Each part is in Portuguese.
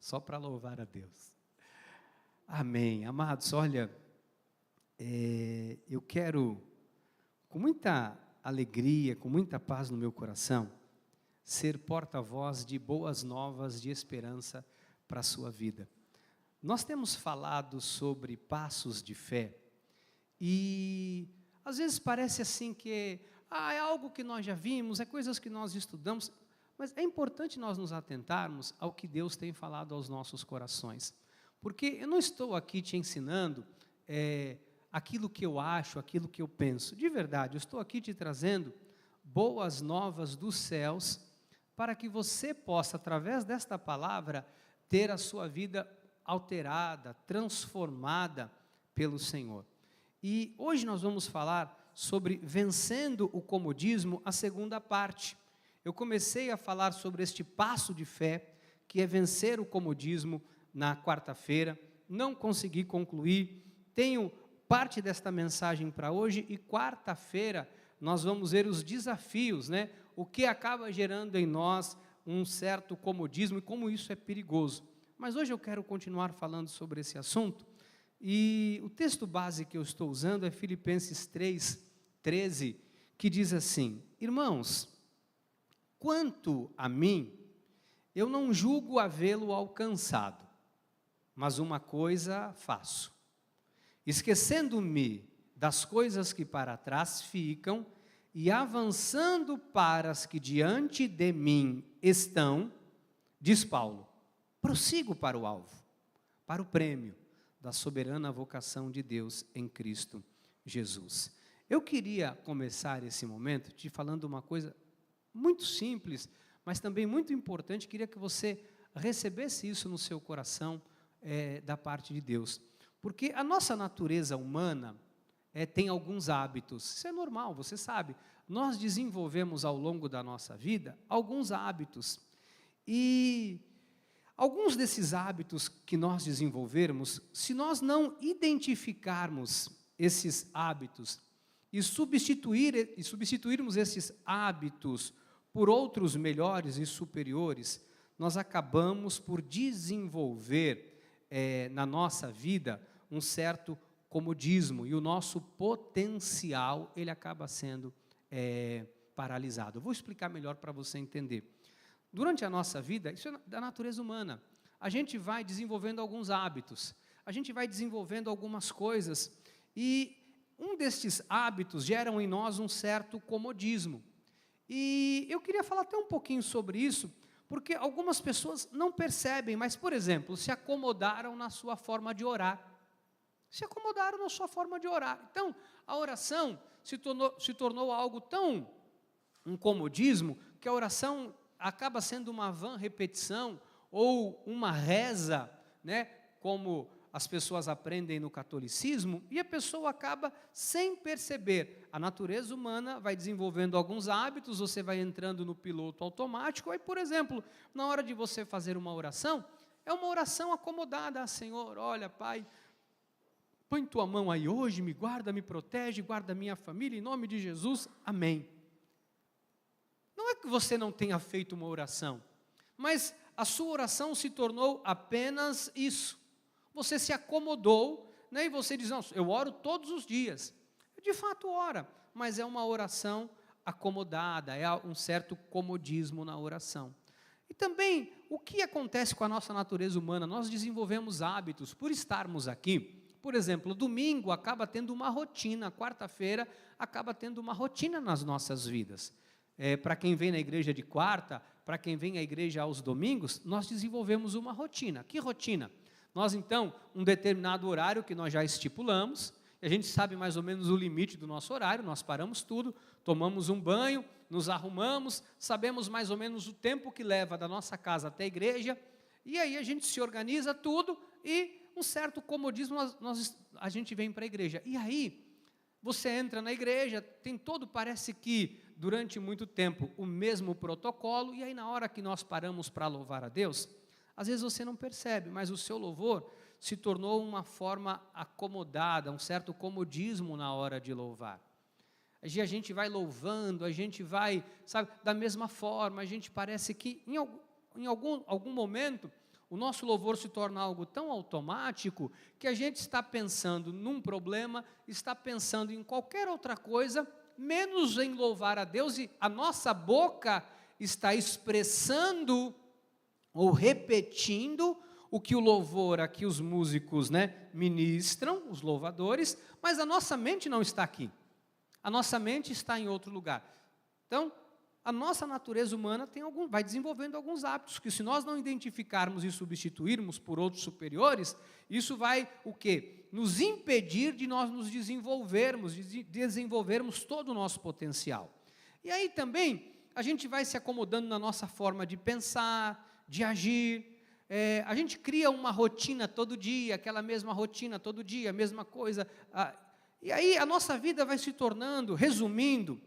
só para louvar a Deus. Amém. Amados, olha, eu quero, com muita alegria, com muita paz no meu coração, ser porta-voz de boas novas de esperança para a sua vida. Nós temos falado sobre passos de fé e às vezes parece assim que é algo que nós já vimos, é coisas que nós estudamos, mas é importante nós nos atentarmos ao que Deus tem falado aos nossos corações, porque eu não estou aqui te ensinando aquilo que eu acho, aquilo que eu penso, de verdade, eu estou aqui te trazendo boas novas dos céus, para que você possa, através desta palavra, ter a sua vida alterada, transformada pelo Senhor. E hoje nós vamos falar sobre vencendo o comodismo, a segunda parte. Eu comecei a falar sobre este passo de fé, que é vencer o comodismo na quarta-feira, não consegui concluir, tenho parte desta mensagem para hoje e quarta-feira nós vamos ver os desafios, né? O que acaba gerando em nós um certo comodismo e como isso é perigoso. Mas hoje eu quero continuar falando sobre esse assunto e o texto base que eu estou usando é Filipenses 3:13, que diz assim: irmãos, quanto a mim, eu não julgo havê-lo alcançado, mas uma coisa faço, esquecendo-me das coisas que para trás ficam e avançando para as que diante de mim estão, diz Paulo, prossigo para o alvo, para o prêmio da soberana vocação de Deus em Cristo Jesus. Eu queria começar esse momento te falando uma coisa muito simples, mas também muito importante, queria que você recebesse isso no seu coração da parte de Deus. Porque a nossa natureza humana tem alguns hábitos, isso é normal, você sabe, nós desenvolvemos ao longo da nossa vida alguns hábitos, e alguns desses hábitos que nós desenvolvermos, se nós não identificarmos esses hábitos e substituirmos esses hábitos por outros melhores e superiores, nós acabamos por desenvolver na nossa vida um certo comodismo e o nosso potencial ele acaba sendo paralisado. Eu vou explicar melhor para você entender. Durante a nossa vida, isso é da natureza humana, a gente vai desenvolvendo alguns hábitos, a gente vai desenvolvendo algumas coisas e um destes hábitos geram em nós um certo comodismo. E eu queria falar até um pouquinho sobre isso, porque algumas pessoas não percebem, mas, por exemplo, se acomodaram na sua forma de orar. Se acomodaram na sua forma de orar. Então, a oração se tornou algo tão, um comodismo, que a oração acaba sendo uma vã repetição, ou uma reza, né, como as pessoas aprendem no catolicismo, e a pessoa acaba sem perceber. A natureza humana vai desenvolvendo alguns hábitos, você vai entrando no piloto automático, aí, por exemplo, na hora de você fazer uma oração, é uma oração acomodada, Senhor, olha, Pai, põe tua mão aí hoje, me guarda, me protege, guarda a minha família, em nome de Jesus, amém. Não é que você não tenha feito uma oração, mas a sua oração se tornou apenas isso. Você se acomodou, né, e você diz, não, eu oro todos os dias. De fato ora, mas é uma oração acomodada, é um certo comodismo na oração. E também, o que acontece com a nossa natureza humana? Nós desenvolvemos hábitos, por estarmos aqui, por exemplo, domingo acaba tendo uma rotina, quarta-feira acaba tendo uma rotina nas nossas vidas. Para quem vem na igreja de quarta, para quem vem à igreja aos domingos, nós desenvolvemos uma rotina. Que rotina? Nós, então, um determinado horário que nós já estipulamos, e a gente sabe mais ou menos o limite do nosso horário, nós paramos tudo, tomamos um banho, nos arrumamos, sabemos mais ou menos o tempo que leva da nossa casa até a igreja, e aí a gente se organiza tudo, e um certo comodismo a gente vem para a igreja. E aí, você entra na igreja, tem todo, parece que, durante muito tempo, o mesmo protocolo, e aí na hora que nós paramos para louvar a Deus, às vezes você não percebe, mas o seu louvor se tornou uma forma acomodada, um certo comodismo na hora de louvar. A gente vai louvando, a gente vai, sabe, da mesma forma, a gente parece que em algum momento o nosso louvor se torna algo tão automático que a gente está pensando num problema, está pensando em qualquer outra coisa, menos em louvar a Deus, e a nossa boca está expressando ou repetindo o que o louvor, aqui os músicos, ministram, os louvadores, mas a nossa mente não está aqui. A nossa mente está em outro lugar. Então, a nossa natureza humana vai desenvolvendo alguns hábitos, que se nós não identificarmos e substituirmos por outros superiores, isso vai, o quê? Nos impedir de nós nos desenvolvermos, de desenvolvermos todo o nosso potencial. E aí também, a gente vai se acomodando na nossa forma de pensar, de agir. A gente cria uma rotina todo dia, aquela mesma rotina todo dia, a mesma coisa. E aí a nossa vida vai se tornando, resumindo,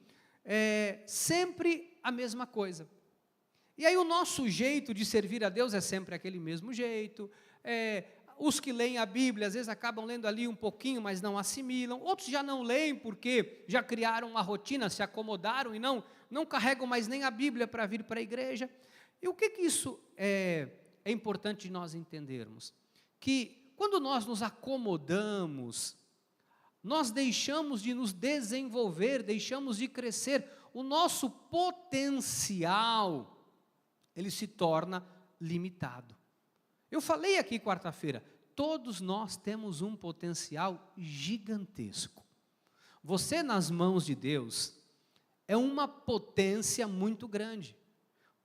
sempre a mesma coisa. E aí o nosso jeito de servir a Deus é sempre aquele mesmo jeito. Os que leem a Bíblia, às vezes acabam lendo ali um pouquinho, mas não assimilam. Outros já não leem porque já criaram uma rotina, se acomodaram e não carregam mais nem a Bíblia para vir para a igreja. E o que isso é importante nós entendermos? Que quando nós nos acomodamos, nós deixamos de nos desenvolver, deixamos de crescer, o nosso potencial, ele se torna limitado. Eu falei aqui quarta-feira, todos nós temos um potencial gigantesco. Você nas mãos de Deus é uma potência muito grande.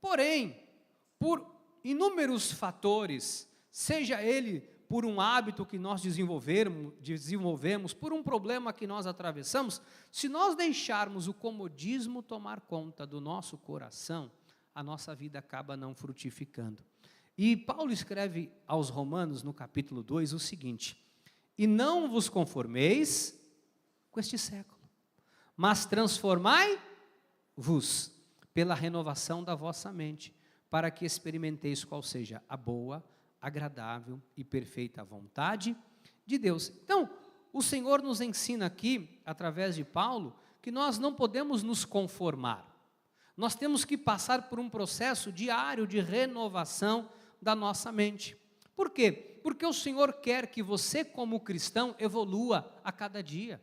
Porém, por inúmeros fatores, seja ele por um hábito que nós desenvolvemos, por um problema que nós atravessamos, se nós deixarmos o comodismo tomar conta do nosso coração, a nossa vida acaba não frutificando. E Paulo escreve aos Romanos, no capítulo 2, o seguinte: e não vos conformeis com este século, mas transformai-vos pela renovação da vossa mente, para que experimenteis qual seja a boa, agradável e perfeita vontade de Deus. Então, o Senhor nos ensina aqui, através de Paulo, que nós não podemos nos conformar. Nós temos que passar por um processo diário de renovação da nossa mente. Por quê? Porque o Senhor quer que você, como cristão, evolua a cada dia.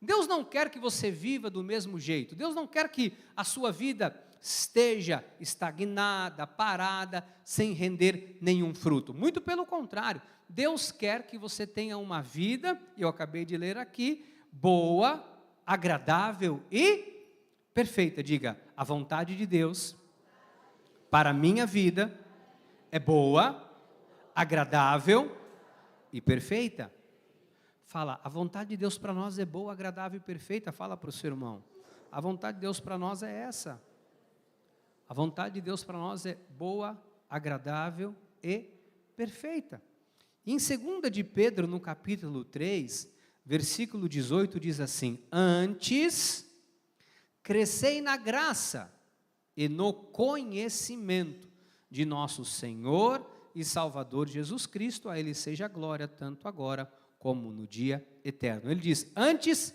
Deus não quer que você viva do mesmo jeito. Deus não quer que a sua vida esteja estagnada, parada, sem render nenhum fruto. Muito pelo contrário, Deus quer que você tenha uma vida, eu acabei de ler aqui, boa, agradável e perfeita. Diga, a vontade de Deus para a minha vida é boa, agradável e perfeita. Fala, a vontade de Deus para nós é boa, agradável e perfeita. Fala para o seu irmão, a vontade de Deus para nós é essa. A vontade de Deus para nós é boa, agradável e perfeita. E em 2 de Pedro, no capítulo 3, versículo 18, diz assim: antes, crescei na graça e no conhecimento de nosso Senhor e Salvador Jesus Cristo, a Ele seja a glória, tanto agora como no dia eterno. Ele diz, antes,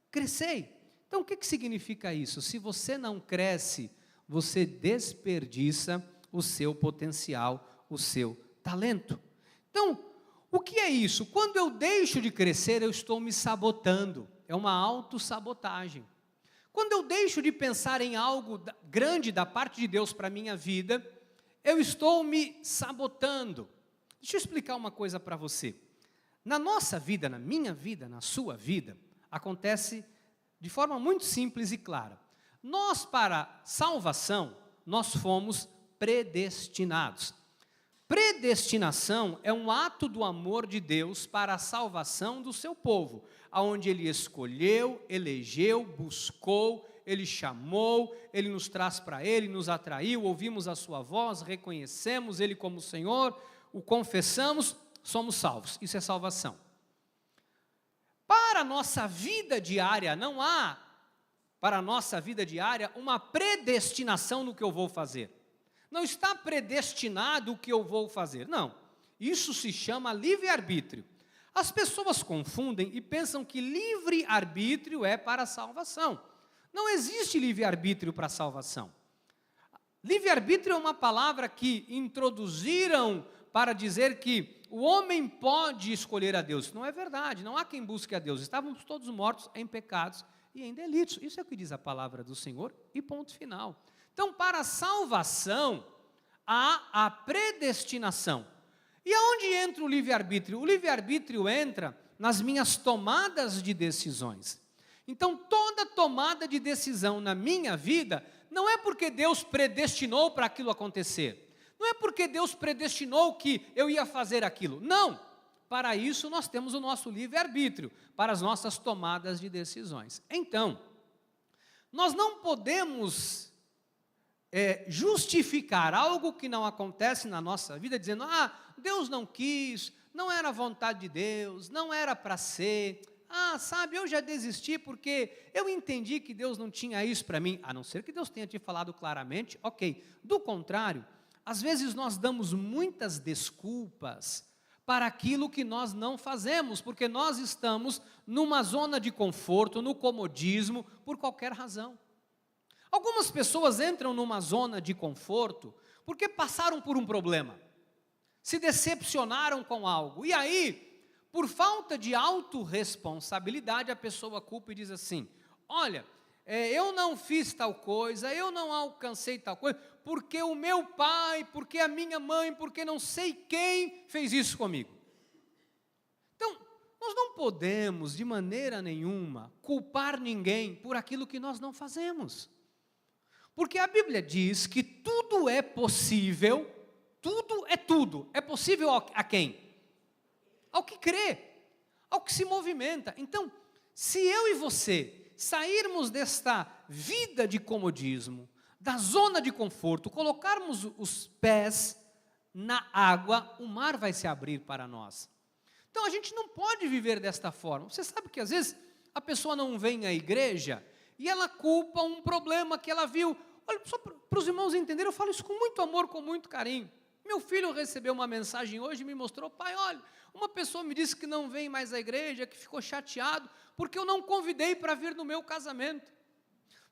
crescei. Então, o que significa isso? Se você não cresce, você desperdiça o seu potencial, o seu talento. Então, o que é isso? Quando eu deixo de crescer, eu estou me sabotando. É uma autossabotagem. Quando eu deixo de pensar em algo grande da parte de Deus para a minha vida, eu estou me sabotando. Deixa eu explicar uma coisa para você. Na nossa vida, na minha vida, na sua vida, acontece de forma muito simples e clara. Nós, para salvação, nós fomos predestinados. Predestinação é um ato do amor de Deus para a salvação do seu povo, aonde Ele escolheu, elegeu, buscou, Ele chamou, Ele nos traz para Ele, nos atraiu, ouvimos a sua voz, reconhecemos Ele como Senhor, o confessamos, somos salvos. Isso é salvação. Para a nossa vida diária, não há para a nossa vida diária uma predestinação no que eu vou fazer. Não está predestinado o que eu vou fazer. Não. Isso se chama livre-arbítrio. As pessoas confundem e pensam que livre-arbítrio é para a salvação. Não existe livre-arbítrio para a salvação. Livre-arbítrio é uma palavra que introduziram para dizer que o homem pode escolher a Deus. Não é verdade, não há quem busque a Deus. Estávamos todos mortos em pecados e em delitos. Isso é o que diz a palavra do Senhor e ponto final. Então, para a salvação, há a predestinação. E aonde entra o livre-arbítrio? O livre-arbítrio entra nas minhas tomadas de decisões. Então, toda tomada de decisão na minha vida, não é porque Deus predestinou para aquilo acontecer. Não é porque Deus predestinou que eu ia fazer aquilo. Não. Para isso, nós temos o nosso livre-arbítrio, para as nossas tomadas de decisões. Então, nós não podemos justificar algo que não acontece na nossa vida, dizendo, Deus não quis, não era a vontade de Deus, não era para ser, sabe, eu já desisti porque eu entendi que Deus não tinha isso para mim, a não ser que Deus tenha te falado claramente, ok. Do contrário, às vezes nós damos muitas desculpas para aquilo que nós não fazemos, porque nós estamos numa zona de conforto, no comodismo, por qualquer razão. Algumas pessoas entram numa zona de conforto porque passaram por um problema, se decepcionaram com algo, e aí, por falta de autorresponsabilidade, a pessoa culpa e diz assim, olha, eu não fiz tal coisa, eu não alcancei tal coisa, porque o meu pai, porque a minha mãe, porque não sei quem fez isso comigo. Então, nós não podemos, de maneira nenhuma, culpar ninguém por aquilo que nós não fazemos. Porque a Bíblia diz que tudo é possível, tudo é possível a quem? Ao que crê, ao que se movimenta. Então, se eu e você sairmos desta vida de comodismo, da zona de conforto, colocarmos os pés na água, o mar vai se abrir para nós. Então, a gente não pode viver desta forma. Você sabe que às vezes a pessoa não vem à igreja e ela culpa um problema que ela viu. Olha, só para os irmãos entenderem, eu falo isso com muito amor, com muito carinho. Meu filho recebeu uma mensagem hoje e me mostrou, pai, olha, uma pessoa me disse que não vem mais à igreja, que ficou chateado, porque eu não convidei para vir no meu casamento.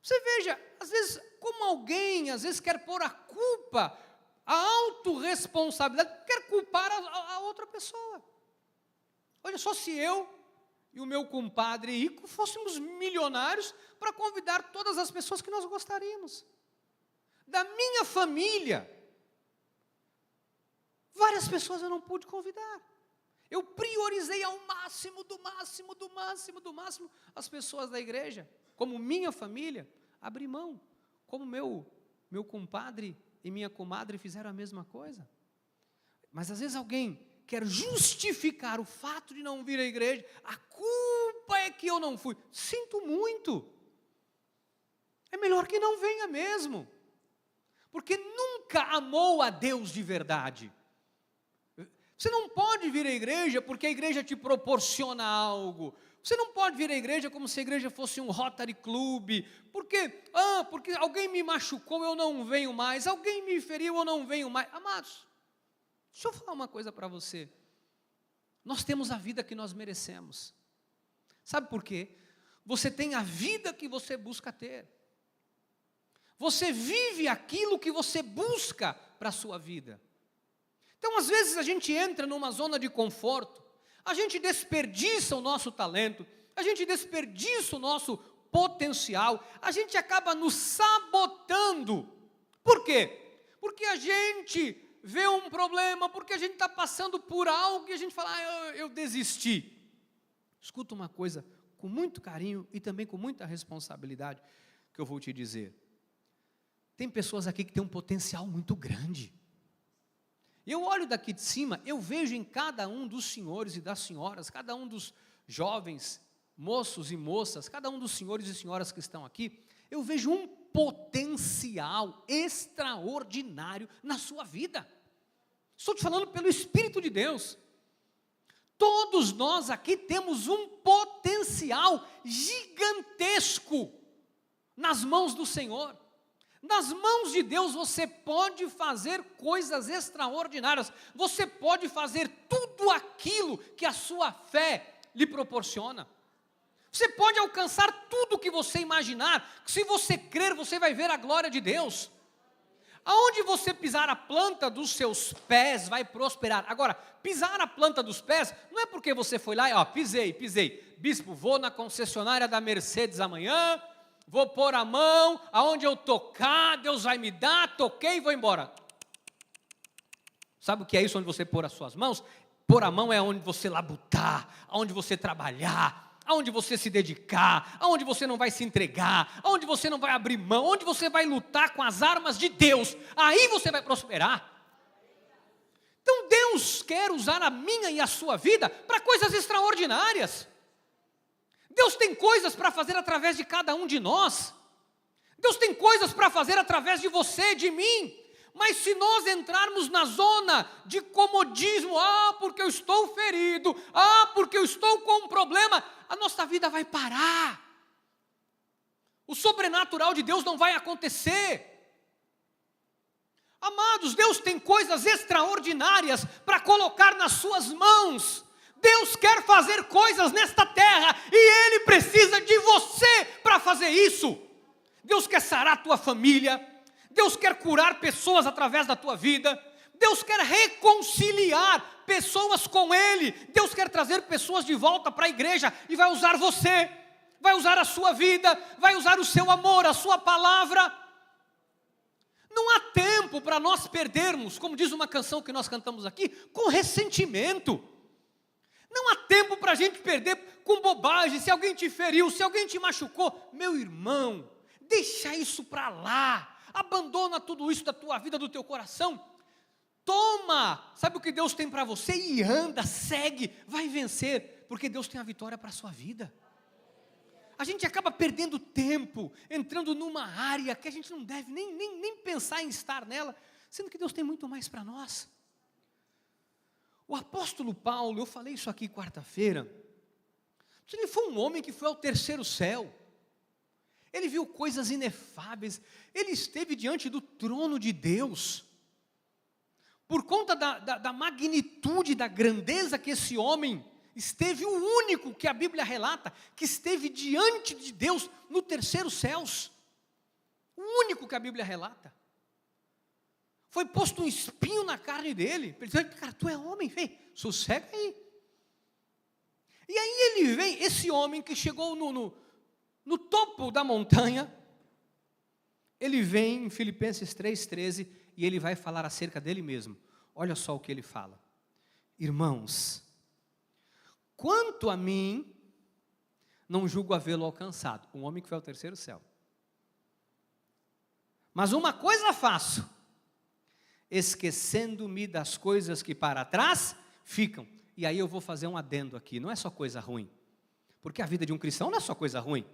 Você veja, às vezes, como alguém, às vezes quer pôr a culpa, a autorresponsabilidade, quer culpar a outra pessoa. Olha só, se eu e o meu compadre Ico fôssemos milionários para convidar todas as pessoas que nós gostaríamos. Da minha família, várias pessoas eu não pude convidar. Eu priorizei ao máximo, do máximo, as pessoas da igreja. Como minha família, abri mão. Como meu compadre e minha comadre fizeram a mesma coisa. Mas às vezes alguém quer justificar o fato de não vir à igreja. A culpa é que eu não fui. Sinto muito. É melhor que não venha mesmo. Porque nunca amou a Deus de verdade. Você não pode vir à igreja porque a igreja te proporciona algo. Você não pode vir à igreja como se a igreja fosse um Rotary Club. Porque alguém me machucou, eu não venho mais. Alguém me feriu, eu não venho mais. Amados, deixa eu falar uma coisa para você. Nós temos a vida que nós merecemos. Sabe por quê? Você tem a vida que você busca ter. Você vive aquilo que você busca para a sua vida. Então, às vezes, a gente entra numa zona de conforto, a gente desperdiça o nosso talento, a gente desperdiça o nosso potencial, a gente acaba nos sabotando. Por quê? Porque a gente vê um problema, porque a gente está passando por algo e a gente fala, eu desisti. Escuta uma coisa com muito carinho e também com muita responsabilidade que eu vou te dizer. Tem pessoas aqui que têm um potencial muito grande. Eu olho daqui de cima, eu vejo em cada um dos senhores e das senhoras, cada um dos jovens, moços e moças, cada um dos senhores e senhoras que estão aqui, eu vejo um potencial extraordinário na sua vida. Estou te falando pelo Espírito de Deus. Todos nós aqui temos um potencial gigantesco nas mãos do Senhor. Nas mãos de Deus você pode fazer coisas extraordinárias. Você pode fazer tudo aquilo que a sua fé lhe proporciona. Você pode alcançar tudo o que você imaginar. Se você crer, você vai ver a glória de Deus. aonde você pisar a planta dos seus pés vai prosperar. Agora, pisar a planta dos pés, não é porque você foi lá e, pisei. Bispo, vou na concessionária da Mercedes amanhã, vou pôr a mão, aonde eu tocar, Deus vai me dar, toquei e vou embora. Sabe o que é isso, onde você pôr as suas mãos? Pôr a mão é onde você labutar, aonde você trabalhar, aonde você se dedicar, aonde você não vai se entregar, aonde você não vai abrir mão, onde você vai lutar com as armas de Deus, aí você vai prosperar. Então Deus quer usar a minha e a sua vida para coisas extraordinárias. Deus tem coisas para fazer através de cada um de nós. Deus tem coisas para fazer através de você, de mim. Mas se nós entrarmos na zona de comodismo, porque eu estou ferido, porque eu estou com um problema, a nossa vida vai parar. O sobrenatural de Deus não vai acontecer. Amados, Deus tem coisas extraordinárias para colocar nas suas mãos. Deus quer fazer coisas nesta terra e Ele precisa de você para fazer isso. Deus quer sarar a tua família. Deus quer curar pessoas através da tua vida. Deus quer reconciliar pessoas com Ele. Deus quer trazer pessoas de volta para a igreja e vai usar você, vai usar a sua vida, vai usar o seu amor, a sua palavra. Não há tempo para nós perdermos, como diz uma canção que nós cantamos aqui, com ressentimento. Não há tempo para a gente perder com bobagem. Se alguém te feriu, se alguém te machucou, meu irmão, deixa isso para lá. Abandona tudo isso da tua vida, do teu coração. Toma, sabe o que Deus tem para você? E anda, segue, vai vencer, porque Deus tem a vitória para a sua vida. A gente acaba perdendo tempo, entrando numa área que a gente não deve nem pensar em estar nela, sendo que Deus tem muito mais para nós. O apóstolo Paulo, eu falei isso aqui quarta-feira, ele foi um homem que foi ao terceiro céu. Ele viu coisas inefáveis, ele esteve diante do trono de Deus. Por conta da magnitude, da grandeza que esse homem esteve, o único que a Bíblia relata, que esteve diante de Deus no terceiro céus. O único que a Bíblia relata. Foi posto um espinho na carne dele. Ele disse, cara, tu é homem, vem, sossega aí. E aí ele vem, esse homem que chegou no topo da montanha, ele vem em Filipenses 3,13 e ele vai falar acerca dele mesmo. Olha só o que ele fala. Irmãos, quanto a mim, não julgo havê-lo alcançado. Um homem que foi ao terceiro céu. Mas uma coisa faço, esquecendo-me das coisas que para trás ficam. E aí eu vou fazer um adendo aqui, não é só coisa ruim. Porque a vida de um cristão não é só coisa ruim.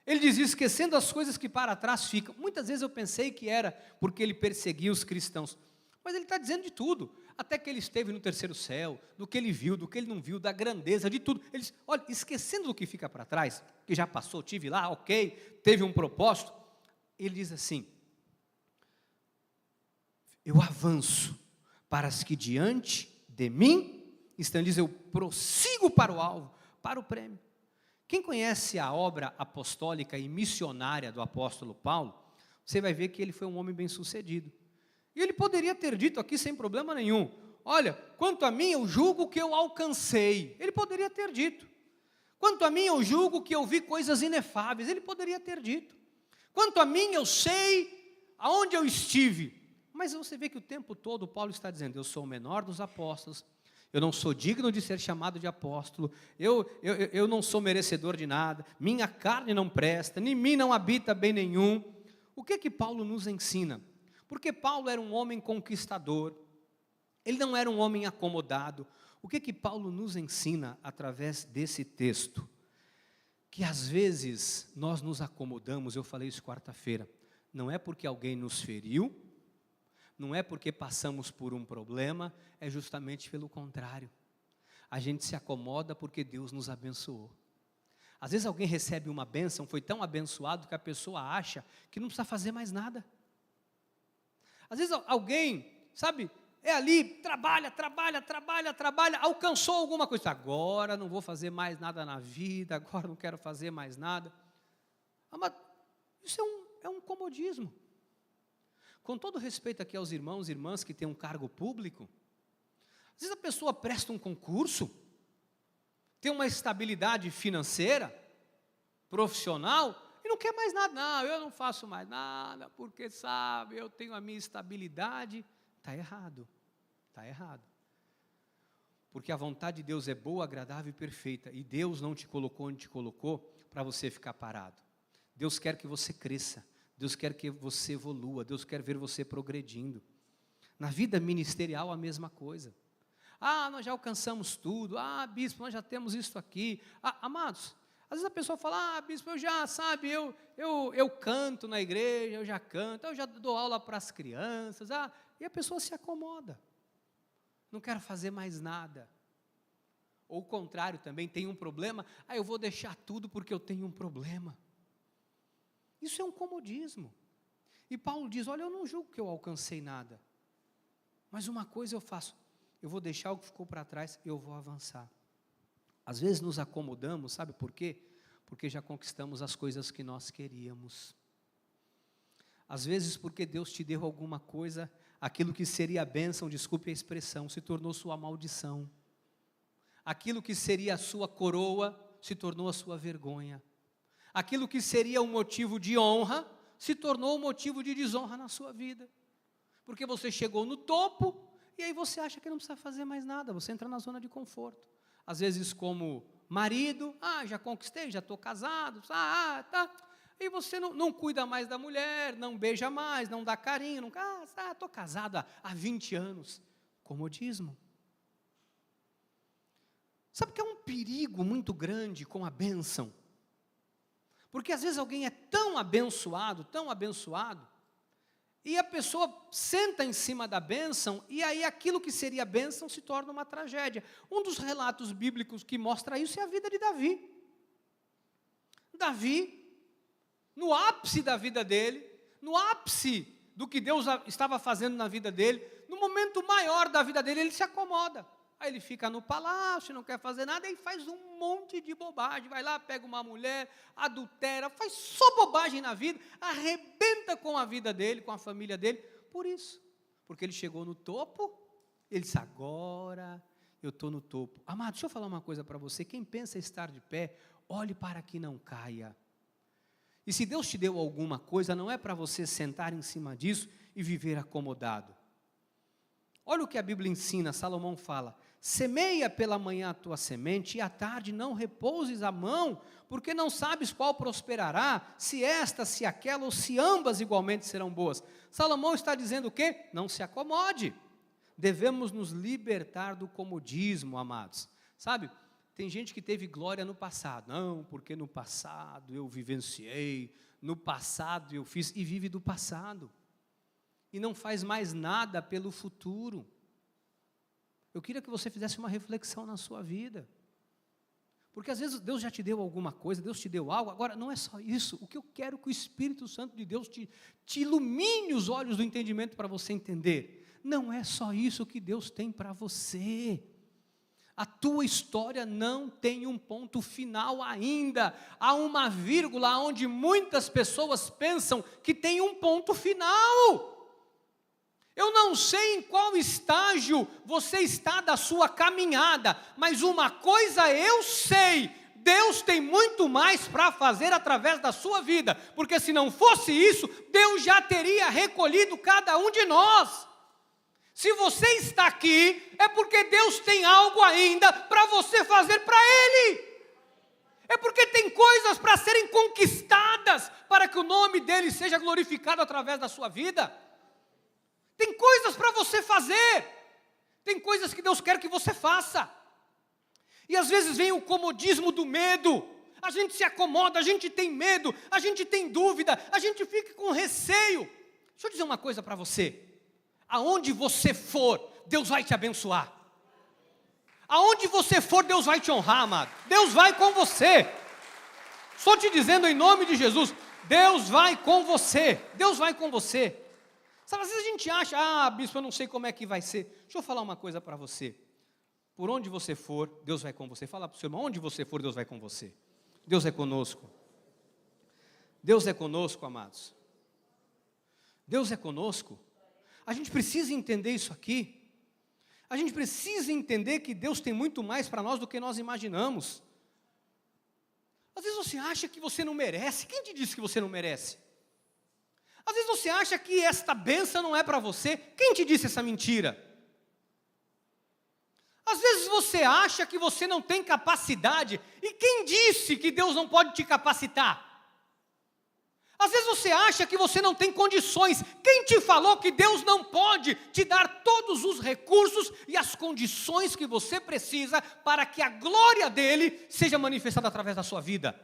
Ele diz, esquecendo as coisas que para trás ficam. Muitas vezes eu pensei que era porque ele perseguia os cristãos. Mas ele está dizendo de tudo. Até que ele esteve no terceiro céu, do que ele viu, do que ele não viu, da grandeza, de tudo. Ele diz, olha, esquecendo do que fica para trás, que já passou, tive lá, ok, teve um propósito. Ele diz assim, eu avanço para as que diante de mim estão. Ele diz, eu prossigo para o alvo, para o prêmio. Quem conhece a obra apostólica e missionária do apóstolo Paulo, você vai ver que ele foi um homem bem-sucedido. E ele poderia ter dito aqui sem problema nenhum, olha, quanto a mim eu julgo que eu alcancei. Ele poderia ter dito. Quanto a mim eu julgo que eu vi coisas inefáveis. Ele poderia ter dito. Quanto a mim eu sei aonde eu estive. Mas você vê que o tempo todo Paulo está dizendo, eu sou o menor dos apóstolos, eu não sou digno de ser chamado de apóstolo, eu não sou merecedor de nada, minha carne não presta, em mim não habita bem nenhum. O que Paulo nos ensina? Porque Paulo era um homem conquistador, ele não era um homem acomodado. O que Paulo nos ensina através desse texto? Que às vezes nós nos acomodamos, eu falei isso quarta-feira, não é porque alguém nos feriu, não é porque passamos por um problema, é justamente pelo contrário. A gente se acomoda porque Deus nos abençoou. Às vezes alguém recebe uma bênção, foi tão abençoado que a pessoa acha que não precisa fazer mais nada. Às vezes alguém, sabe, é ali, trabalha, alcançou alguma coisa. Agora não vou fazer mais nada na vida, agora não quero fazer mais nada. Mas isso é um comodismo. com todo respeito aqui aos irmãos e irmãs que têm um cargo público, às vezes a pessoa presta um concurso, tem uma estabilidade financeira, profissional, e não quer mais nada. Não, eu não faço mais nada, porque sabe, eu tenho a minha estabilidade. Está errado, está errado. Porque a vontade de Deus é boa, agradável e perfeita, e Deus não te colocou onde te colocou para você ficar parado. Deus quer que você cresça, Deus quer que você evolua, Deus quer ver você progredindo. Na vida ministerial a mesma coisa. Nós já alcançamos tudo. Bispo, nós já temos isso aqui. Amados, às vezes a pessoa fala, bispo, eu já, sabe, eu canto na igreja, eu já canto, eu já dou aula para as crianças, e a pessoa se acomoda. Não quero fazer mais nada. Ou o contrário também, tem um problema, eu vou deixar tudo porque eu tenho um problema. Isso é um comodismo. E Paulo diz, olha, eu não julgo que eu alcancei nada, mas uma coisa eu faço, eu vou deixar o que ficou para trás, eu vou avançar. Às vezes nos acomodamos, sabe por quê? Porque já conquistamos as coisas que nós queríamos. Às vezes porque Deus te deu alguma coisa, aquilo que seria a bênção, desculpe a expressão, se tornou sua maldição. Aquilo que seria a sua coroa, se tornou a sua vergonha. Aquilo que seria um motivo de honra, se tornou um motivo de desonra na sua vida. Porque você chegou no topo, e aí você acha que não precisa fazer mais nada, você entra na zona de conforto. Às vezes como marido, já conquistei, já estou casado, tá. E você não cuida mais da mulher, não beija mais, não dá carinho, estou casado há 20 anos. Comodismo. Sabe que é um perigo muito grande com a bênção? Porque às vezes alguém é tão abençoado, e a pessoa senta em cima da bênção, e aí aquilo que seria bênção se torna uma tragédia. Um dos relatos bíblicos que mostra isso é a vida de Davi. Davi, no ápice da vida dele, no ápice do que Deus estava fazendo na vida dele, no momento maior da vida dele, ele se acomoda. Aí ele fica no palácio, não quer fazer nada, e faz um monte de bobagem, vai lá, pega uma mulher, adultera, faz só bobagem na vida, arrebenta com a vida dele, com a família dele, por isso, porque ele chegou no topo, ele disse, agora eu estou no topo. Amado, deixa eu falar uma coisa para você, quem pensa estar de pé, olhe para que não caia. E se Deus te deu alguma coisa, não é para você sentar em cima disso e viver acomodado. Olha o que a Bíblia ensina, Salomão fala, semeia pela manhã a tua semente, e à tarde não repouses a mão, porque não sabes qual prosperará, se esta, se aquela, ou se ambas igualmente serão boas. Salomão está dizendo o quê? Não se acomode, devemos nos libertar do comodismo, amados. Sabe, tem gente que teve glória no passado, não, porque no passado eu vivenciei, no passado eu fiz, e vive do passado. E não faz mais nada pelo futuro. Eu queria que você fizesse uma reflexão na sua vida. Porque às vezes Deus já te deu alguma coisa, Deus te deu algo, agora não é só isso. O que eu quero que o Espírito Santo de Deus te ilumine os olhos do entendimento para você entender. Não é só isso que Deus tem para você. A tua história não tem um ponto final ainda. Há uma vírgula onde muitas pessoas pensam que tem um ponto final. Eu não sei em qual estágio você está da sua caminhada, mas uma coisa eu sei, Deus tem muito mais para fazer através da sua vida, porque se não fosse isso, Deus já teria recolhido cada um de nós. Se você está aqui, é porque Deus tem algo ainda para você fazer para Ele. É porque tem coisas para serem conquistadas, para que o nome dEle seja glorificado através da sua vida. Tem coisas para você fazer, tem coisas que Deus quer que você faça, e às vezes vem o comodismo do medo, a gente se acomoda, a gente tem medo, a gente tem dúvida, a gente fica com receio. Deixa eu dizer uma coisa para você, aonde você for, Deus vai te abençoar, aonde você for, Deus vai te honrar, amado, Deus vai com você, estou te dizendo em nome de Jesus, Deus vai com você, Deus vai com você. Sabe, às vezes a gente acha, bispo, eu não sei como é que vai ser. Deixa eu falar uma coisa para você. Por onde você for, Deus vai com você. Fala para o seu irmão, onde você for, Deus vai com você. Deus é conosco. Deus é conosco, amados. Deus é conosco. A gente precisa entender isso aqui. A gente precisa entender que Deus tem muito mais para nós do que nós imaginamos. Às vezes você acha que você não merece. Quem te disse que você não merece? Às vezes você acha que esta bênção não é para você. Quem te disse essa mentira? Às vezes você acha que você não tem capacidade. E quem disse que Deus não pode te capacitar? Às vezes você acha que você não tem condições. Quem te falou que Deus não pode te dar todos os recursos e as condições que você precisa para que a glória dele seja manifestada através da sua vida?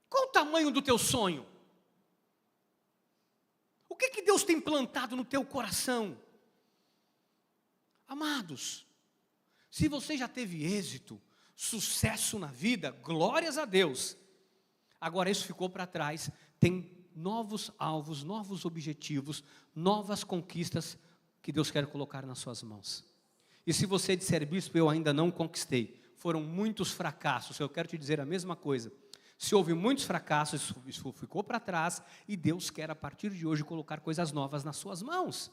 Qual o tamanho do teu sonho? O que Deus tem plantado no teu coração? Amados, se você já teve êxito, sucesso na vida, glórias a Deus. Agora isso ficou para trás, tem novos alvos, novos objetivos, novas conquistas que Deus quer colocar nas suas mãos. E se você disser, bispo, eu ainda não conquistei, foram muitos fracassos, eu quero te dizer a mesma coisa. Se houve muitos fracassos, isso ficou para trás, e Deus quer a partir de hoje colocar coisas novas nas suas mãos.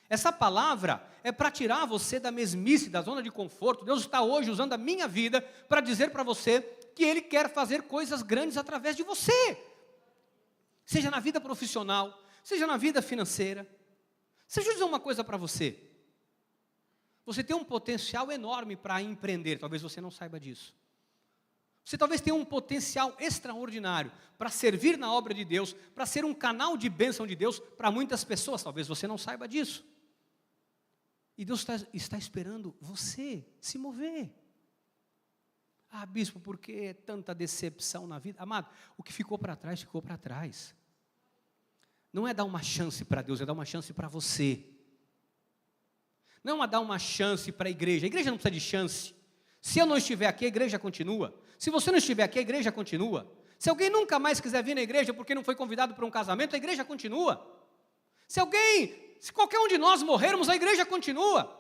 Essa palavra é para tirar você da mesmice, da zona de conforto. Deus está hoje usando a minha vida para dizer para você que Ele quer fazer coisas grandes através de você. Seja na vida profissional, seja na vida financeira. Deixa eu dizer uma coisa para você. Você tem um potencial enorme para empreender, talvez você não saiba disso. Você talvez tenha um potencial extraordinário para servir na obra de Deus, para ser um canal de bênção de Deus para muitas pessoas, talvez você não saiba disso. E Deus está esperando você se mover. Ah, bispo, por que tanta decepção na vida? Amado, o que ficou para trás, ficou para trás. Não é dar uma chance para Deus, é dar uma chance para você. Não é dar uma chance para a igreja não precisa de chance. Se eu não estiver aqui, a igreja continua. Se você não estiver aqui, a igreja continua. Se alguém nunca mais quiser vir na igreja porque não foi convidado para um casamento, a igreja continua. Se qualquer um de nós morrermos, a igreja continua.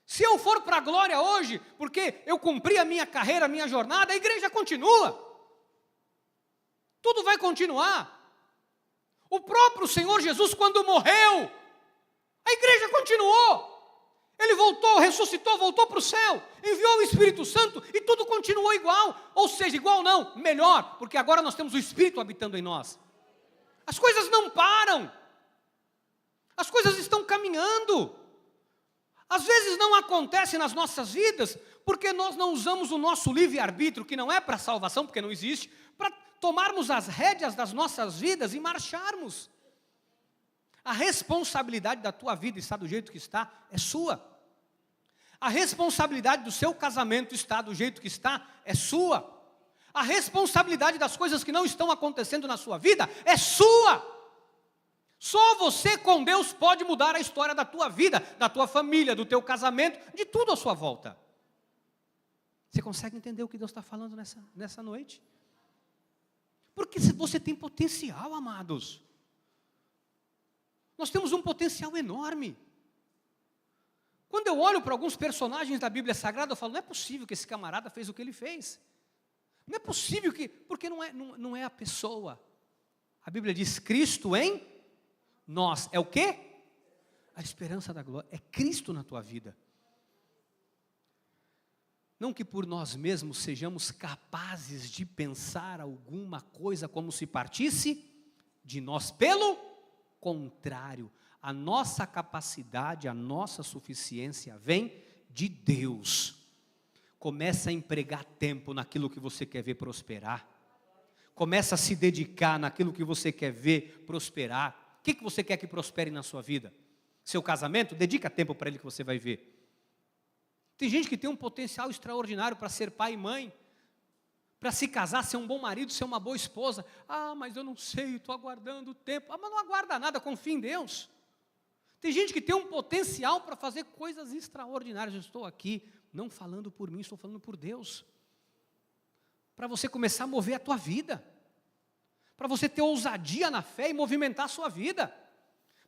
Se eu for para a glória hoje, porque eu cumpri a minha carreira, a minha jornada, a igreja continua. Tudo vai continuar. O próprio Senhor Jesus, quando morreu, a igreja continuou. Ele voltou, ressuscitou, voltou para o céu, enviou o Espírito Santo e tudo continuou igual. Ou seja, igual não, melhor, porque agora nós temos o Espírito habitando em nós. As coisas não param. As coisas estão caminhando. Às vezes não acontece nas nossas vidas, porque nós não usamos o nosso livre-arbítrio, que não é para salvação, porque não existe, para tomarmos as rédeas das nossas vidas e marcharmos. A responsabilidade da tua vida está do jeito que está, é sua. A responsabilidade do seu casamento está do jeito que está, é sua. A responsabilidade das coisas que não estão acontecendo na sua vida é sua. Só você com Deus pode mudar a história da tua vida, da tua família, do teu casamento, de tudo à sua volta. Você consegue entender o que Deus está falando nessa noite? Porque você tem potencial, amados. Nós temos um potencial enorme. Quando eu olho para alguns personagens da Bíblia Sagrada, eu falo, não é possível que esse camarada fez o que ele fez. Não é possível porque não é a pessoa. A Bíblia diz, Cristo em nós. É o quê? A esperança da glória. É Cristo na tua vida. Não que por nós mesmos sejamos capazes de pensar alguma coisa como se partisse de nós. Pelo contrário, a nossa capacidade, a nossa suficiência vem de Deus. Começa a empregar tempo naquilo que você quer ver prosperar. Começa a se dedicar naquilo que você quer ver prosperar. O que você quer que prospere na sua vida? Seu casamento? Dedica tempo para ele que você vai ver. Tem gente que tem um potencial extraordinário para ser pai e mãe, para se casar, ser um bom marido, ser uma boa esposa. Ah, mas eu não sei, estou aguardando o tempo. Ah, mas não aguarda nada, confia em Deus. Tem gente que tem um potencial para fazer coisas extraordinárias. Eu estou aqui não falando por mim, estou falando por Deus. Para você começar a mover a tua vida. Para você ter ousadia na fé e movimentar a sua vida.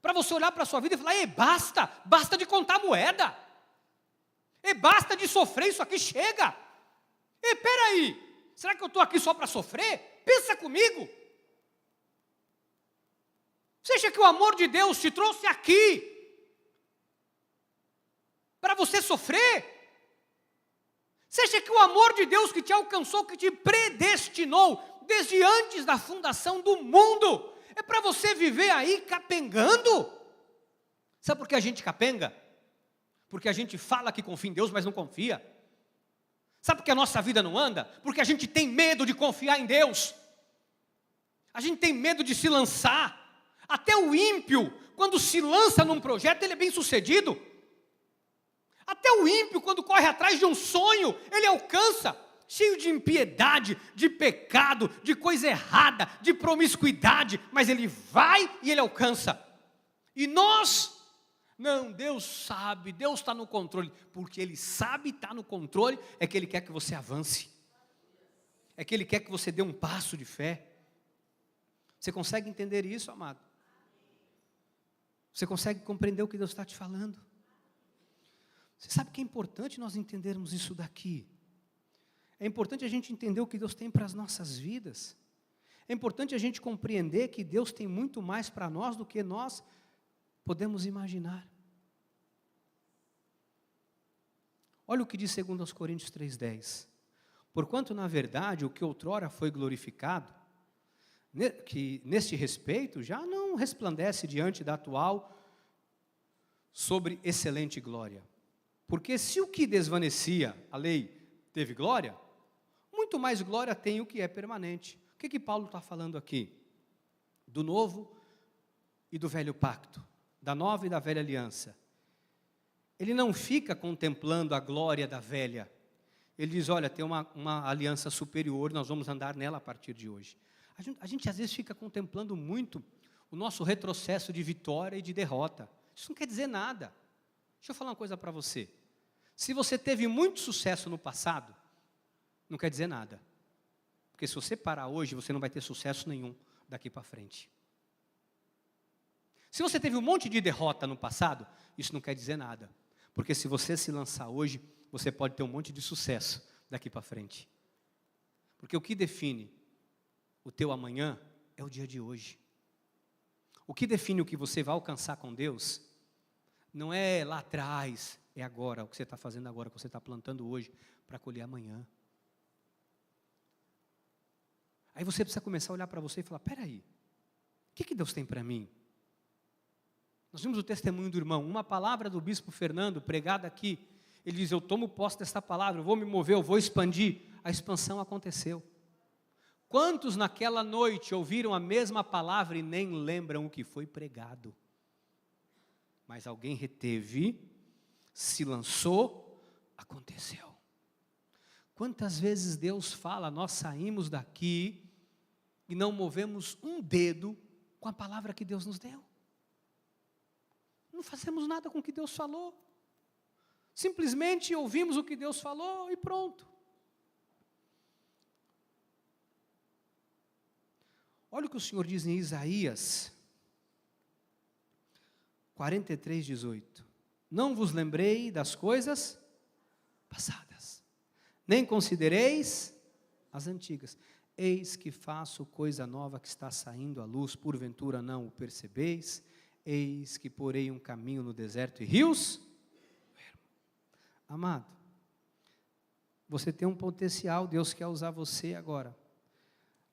Para você olhar para a sua vida e falar, ei, basta de contar moeda. Ei, basta de sofrer, isso aqui chega. Ei, peraí, será que eu estou aqui só para sofrer? Pensa comigo. Você acha que o amor de Deus te trouxe aqui para você sofrer? Você acha que o amor de Deus que te alcançou, que te predestinou desde antes da fundação do mundo, é para você viver aí capengando? Sabe por que a gente capenga? Porque a gente fala que confia em Deus, mas não confia. Sabe por que a nossa vida não anda? Porque a gente tem medo de confiar em Deus. A gente tem medo de se lançar. Até o ímpio, quando se lança num projeto, ele é bem sucedido. Até o ímpio, quando corre atrás de um sonho, ele alcança. Cheio de impiedade, de pecado, de coisa errada, de promiscuidade, mas ele vai e ele alcança. E nós, não, Deus sabe, Deus está no controle. Porque Ele sabe estar no controle, é que Ele quer que você avance. É que Ele quer que você dê um passo de fé. Você consegue entender isso, amado? Você consegue compreender o que Deus está te falando? Você sabe que é importante nós entendermos isso daqui. É importante a gente entender o que Deus tem para as nossas vidas. É importante a gente compreender que Deus tem muito mais para nós do que nós podemos imaginar. Olha o que diz 2 Coríntios 3,10. Porquanto, na verdade, o que outrora foi glorificado, que neste respeito já não resplandece diante da atual sobre excelente glória. Porque se o que desvanecia a lei teve glória, muito mais glória tem o que é permanente. O que Paulo está falando aqui? Do novo e do velho pacto, da nova e da velha aliança. Ele não fica contemplando a glória da velha. Ele diz, olha, tem uma aliança superior, nós vamos andar nela a partir de hoje. A gente às vezes fica contemplando muito o nosso retrocesso de vitória e de derrota. Isso não quer dizer nada. Deixa eu falar uma coisa para você. Se você teve muito sucesso no passado, não quer dizer nada. Porque se você parar hoje, você não vai ter sucesso nenhum daqui para frente. Se você teve um monte de derrota no passado, isso não quer dizer nada. Porque se você se lançar hoje, você pode ter um monte de sucesso daqui para frente. Porque o que define o teu amanhã é o dia de hoje. O que define o que você vai alcançar com Deus, não é lá atrás, é agora, o que você está fazendo agora, o que você está plantando hoje, para colher amanhã. Aí você precisa começar a olhar para você e falar, peraí, o que Deus tem para mim? Nós vimos o testemunho do irmão, uma palavra do bispo Fernando, pregada aqui, ele diz, eu tomo posse dessa palavra, eu vou me mover, eu vou expandir. A expansão aconteceu. Quantos naquela noite ouviram a mesma palavra e nem lembram o que foi pregado? Mas alguém reteve, se lançou, aconteceu. Quantas vezes Deus fala, nós saímos daqui e não movemos um dedo com a palavra que Deus nos deu? Não fazemos nada com o que Deus falou. Simplesmente ouvimos o que Deus falou e pronto. Olha o que o Senhor diz em Isaías 43:18. Não vos lembrei das coisas passadas, nem considereis as antigas. Eis que faço coisa nova que está saindo à luz, porventura não o percebeis? Eis que porei um caminho no deserto e rios. Amado, você tem um potencial, Deus quer usar você agora.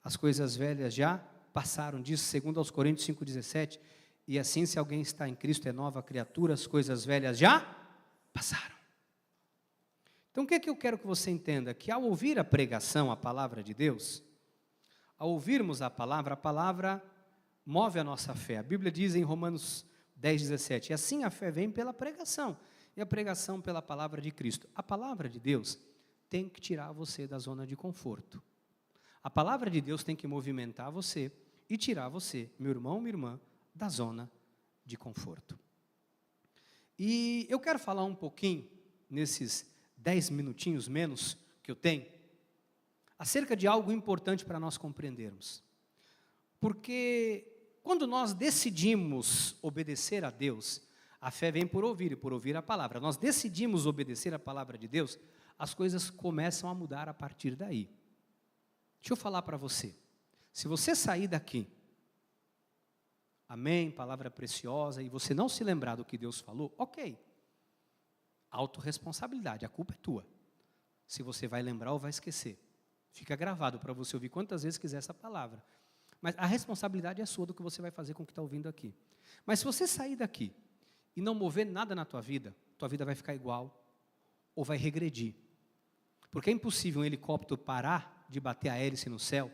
As coisas velhas já passaram, diz segundo aos Coríntios 5:17, e assim se alguém está em Cristo é nova criatura, as coisas velhas já passaram. Então o que é que eu quero que você entenda? Que ao ouvir a pregação, a palavra de Deus, ao ouvirmos a palavra move a nossa fé. A Bíblia diz em Romanos 10:17, e assim a fé vem pela pregação, e a pregação pela palavra de Cristo. A palavra de Deus tem que tirar você da zona de conforto. A palavra de Deus tem que movimentar você e tirar você, meu irmão, minha irmã, da zona de conforto. E eu quero falar um pouquinho, nesses 10 minutinhos menos que eu tenho, acerca de algo importante para nós compreendermos. Porque quando nós decidimos obedecer a Deus, a fé vem por ouvir e por ouvir a palavra. Nós decidimos obedecer a palavra de Deus, as coisas começam a mudar a partir daí. Deixa eu falar para você. Se você sair daqui amém, palavra preciosa, e você não se lembrar do que Deus falou, ok. Autorresponsabilidade, a culpa é tua. Se você vai lembrar ou vai esquecer. Fica gravado para você ouvir quantas vezes quiser essa palavra. Mas a responsabilidade é sua do que você vai fazer com o que está ouvindo aqui. Mas se você sair daqui e não mover nada na tua vida vai ficar igual ou vai regredir. Porque é impossível um helicóptero parar de bater a hélice no céu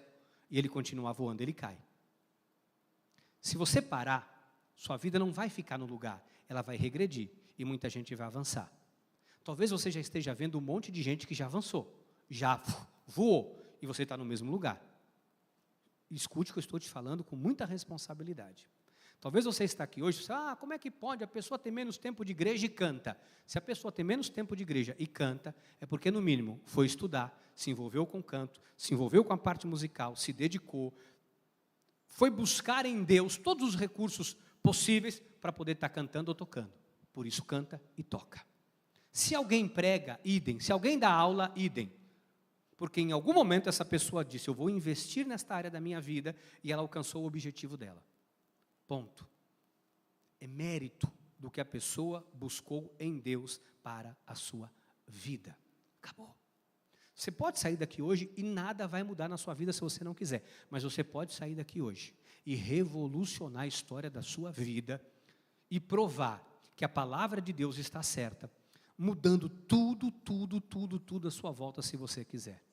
e ele continuar voando, ele cai. Se você parar, sua vida não vai ficar no lugar, ela vai regredir e muita gente vai avançar. Talvez você já esteja vendo um monte de gente que já avançou, já voou e você está no mesmo lugar. Escute o que eu estou te falando com muita responsabilidade. Talvez você está aqui hoje e você, como é que pode a pessoa ter menos tempo de igreja e canta? Se a pessoa tem menos tempo de igreja e canta, é porque no mínimo foi estudar, se envolveu com o canto, se envolveu com a parte musical, se dedicou, foi buscar em Deus todos os recursos possíveis para poder estar cantando ou tocando. Por isso canta e toca. Se alguém prega, idem. Se alguém dá aula, idem. Porque em algum momento essa pessoa disse, eu vou investir nesta área da minha vida, e ela alcançou o objetivo dela. Ponto. É mérito do que a pessoa buscou em Deus para a sua vida. Acabou. Você pode sair daqui hoje e nada vai mudar na sua vida se você não quiser. Mas você pode sair daqui hoje e revolucionar a história da sua vida e provar que a palavra de Deus está certa, mudando tudo à sua volta, se você quiser.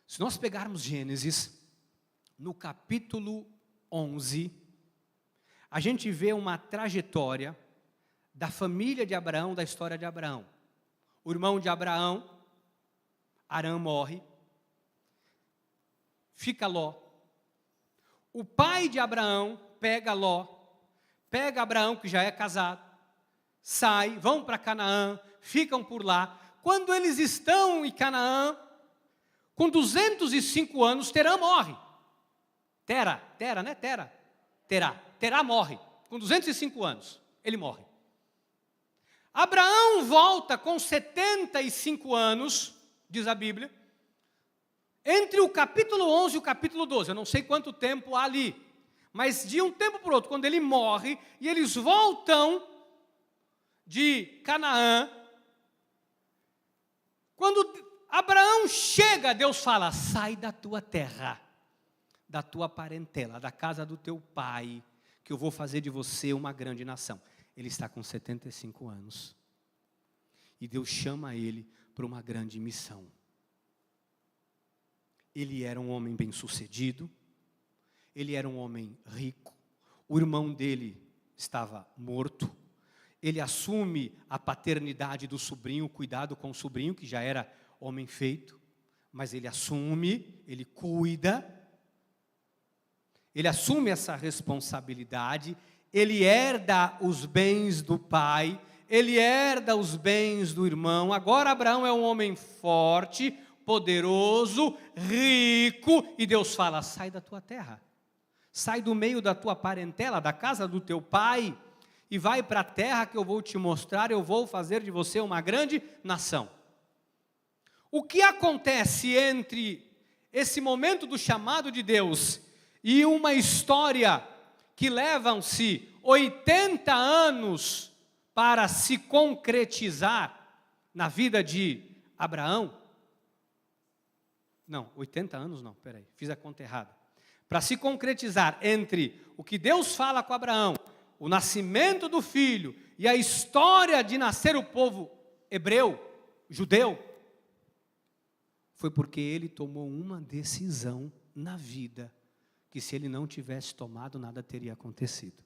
Se nós pegarmos Gênesis, no capítulo 11, a gente vê uma trajetória da família de Abraão, da história de Abraão. O irmão de Abraão, Arã, morre, fica Ló. O pai de Abraão pega Ló, pega Abraão, que já é casado, sai, vão para Canaã, ficam por lá. Quando eles estão em Canaã, com 205 anos, Terã morre. Terá morre, com 205 anos, ele morre. Abraão volta com 75 anos, diz a Bíblia, entre o capítulo 11 e o capítulo 12, eu não sei quanto tempo há ali, mas de um tempo para o outro, quando ele morre, e eles voltam de Canaã, quando Abraão chega, Deus fala, sai da tua terra, da tua parentela, da casa do teu pai, que eu vou fazer de você uma grande nação. Ele está com 75 anos. E Deus chama ele para uma grande missão. Ele era um homem bem-sucedido, ele era um homem rico, o irmão dele estava morto, ele assume a paternidade do sobrinho, o cuidado com o sobrinho, que já era homem feito, mas ele assume, ele cuida, ele assume essa responsabilidade, ele herda os bens do pai, ele herda os bens do irmão. Agora Abraão é um homem forte, poderoso, rico, e Deus fala, sai da tua terra, sai do meio da tua parentela, da casa do teu pai, e vai para a terra que eu vou te mostrar, eu vou fazer de você uma grande nação. O que acontece entre esse momento do chamado de Deus e uma história que levam-se 80 anos para se concretizar na vida de Abraão? Não, 80 anos não, peraí, fiz a conta errada. Para se concretizar entre o que Deus fala com Abraão, o nascimento do filho e a história de nascer o povo hebreu, judeu, foi porque ele tomou uma decisão na vida, que se ele não tivesse tomado, nada teria acontecido.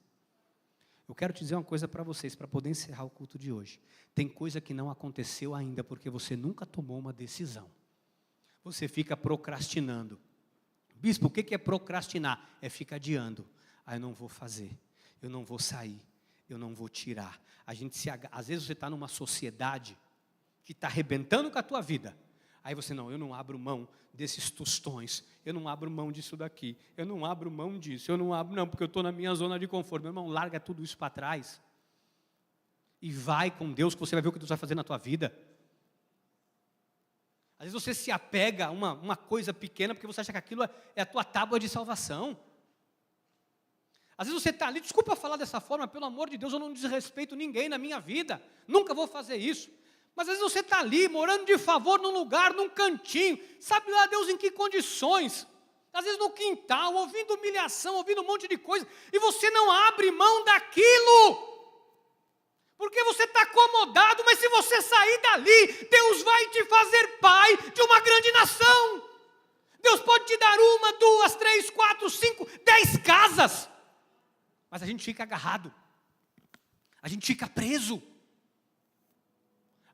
Eu quero te dizer uma coisa para vocês, para poder encerrar o culto de hoje. Tem coisa que não aconteceu ainda, porque você nunca tomou uma decisão. Você fica procrastinando. Bispo, o que é procrastinar? É ficar adiando. Eu não vou fazer, eu não vou sair, eu não vou tirar. Às vezes você está numa sociedade que está arrebentando com a tua vida. Aí você, eu não abro mão desses tostões, eu não abro mão disso daqui, eu não abro mão disso, porque eu estou na minha zona de conforto. Meu irmão, larga tudo isso para trás e vai com Deus, que você vai ver o que Deus vai fazer na tua vida. Às vezes você se apega a uma coisa pequena, porque você acha que aquilo é a tua tábua de salvação. Às vezes você está ali, desculpa falar dessa forma, pelo amor de Deus, eu não desrespeito ninguém na minha vida, nunca vou fazer isso. Mas às vezes você está ali, morando de favor num lugar, num cantinho, sabe lá Deus em que condições, às vezes no quintal, ouvindo humilhação, ouvindo um monte de coisa, e você não abre mão daquilo, porque você está acomodado, mas se você sair dali, Deus vai te fazer pai de uma grande nação. Deus pode te dar 1, 2, 3, 4, 5, 10 casas, mas a gente fica agarrado, a gente fica preso.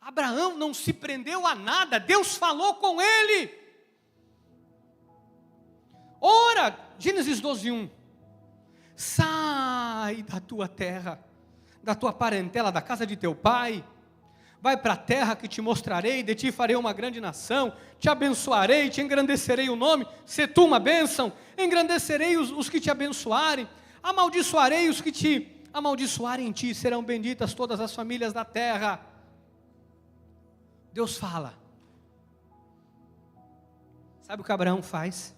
Abraão não se prendeu a nada, Deus falou com ele. Ora, Gênesis 12:1, sai da tua terra, da tua parentela, da casa de teu pai, vai para a terra que te mostrarei, de ti farei uma grande nação, te abençoarei, te engrandecerei o nome, se tu uma bênção, engrandecerei os que te abençoarem, amaldiçoarei os que te amaldiçoarem, em ti serão benditas todas as famílias da terra. Deus fala. Sabe o que Abraão faz?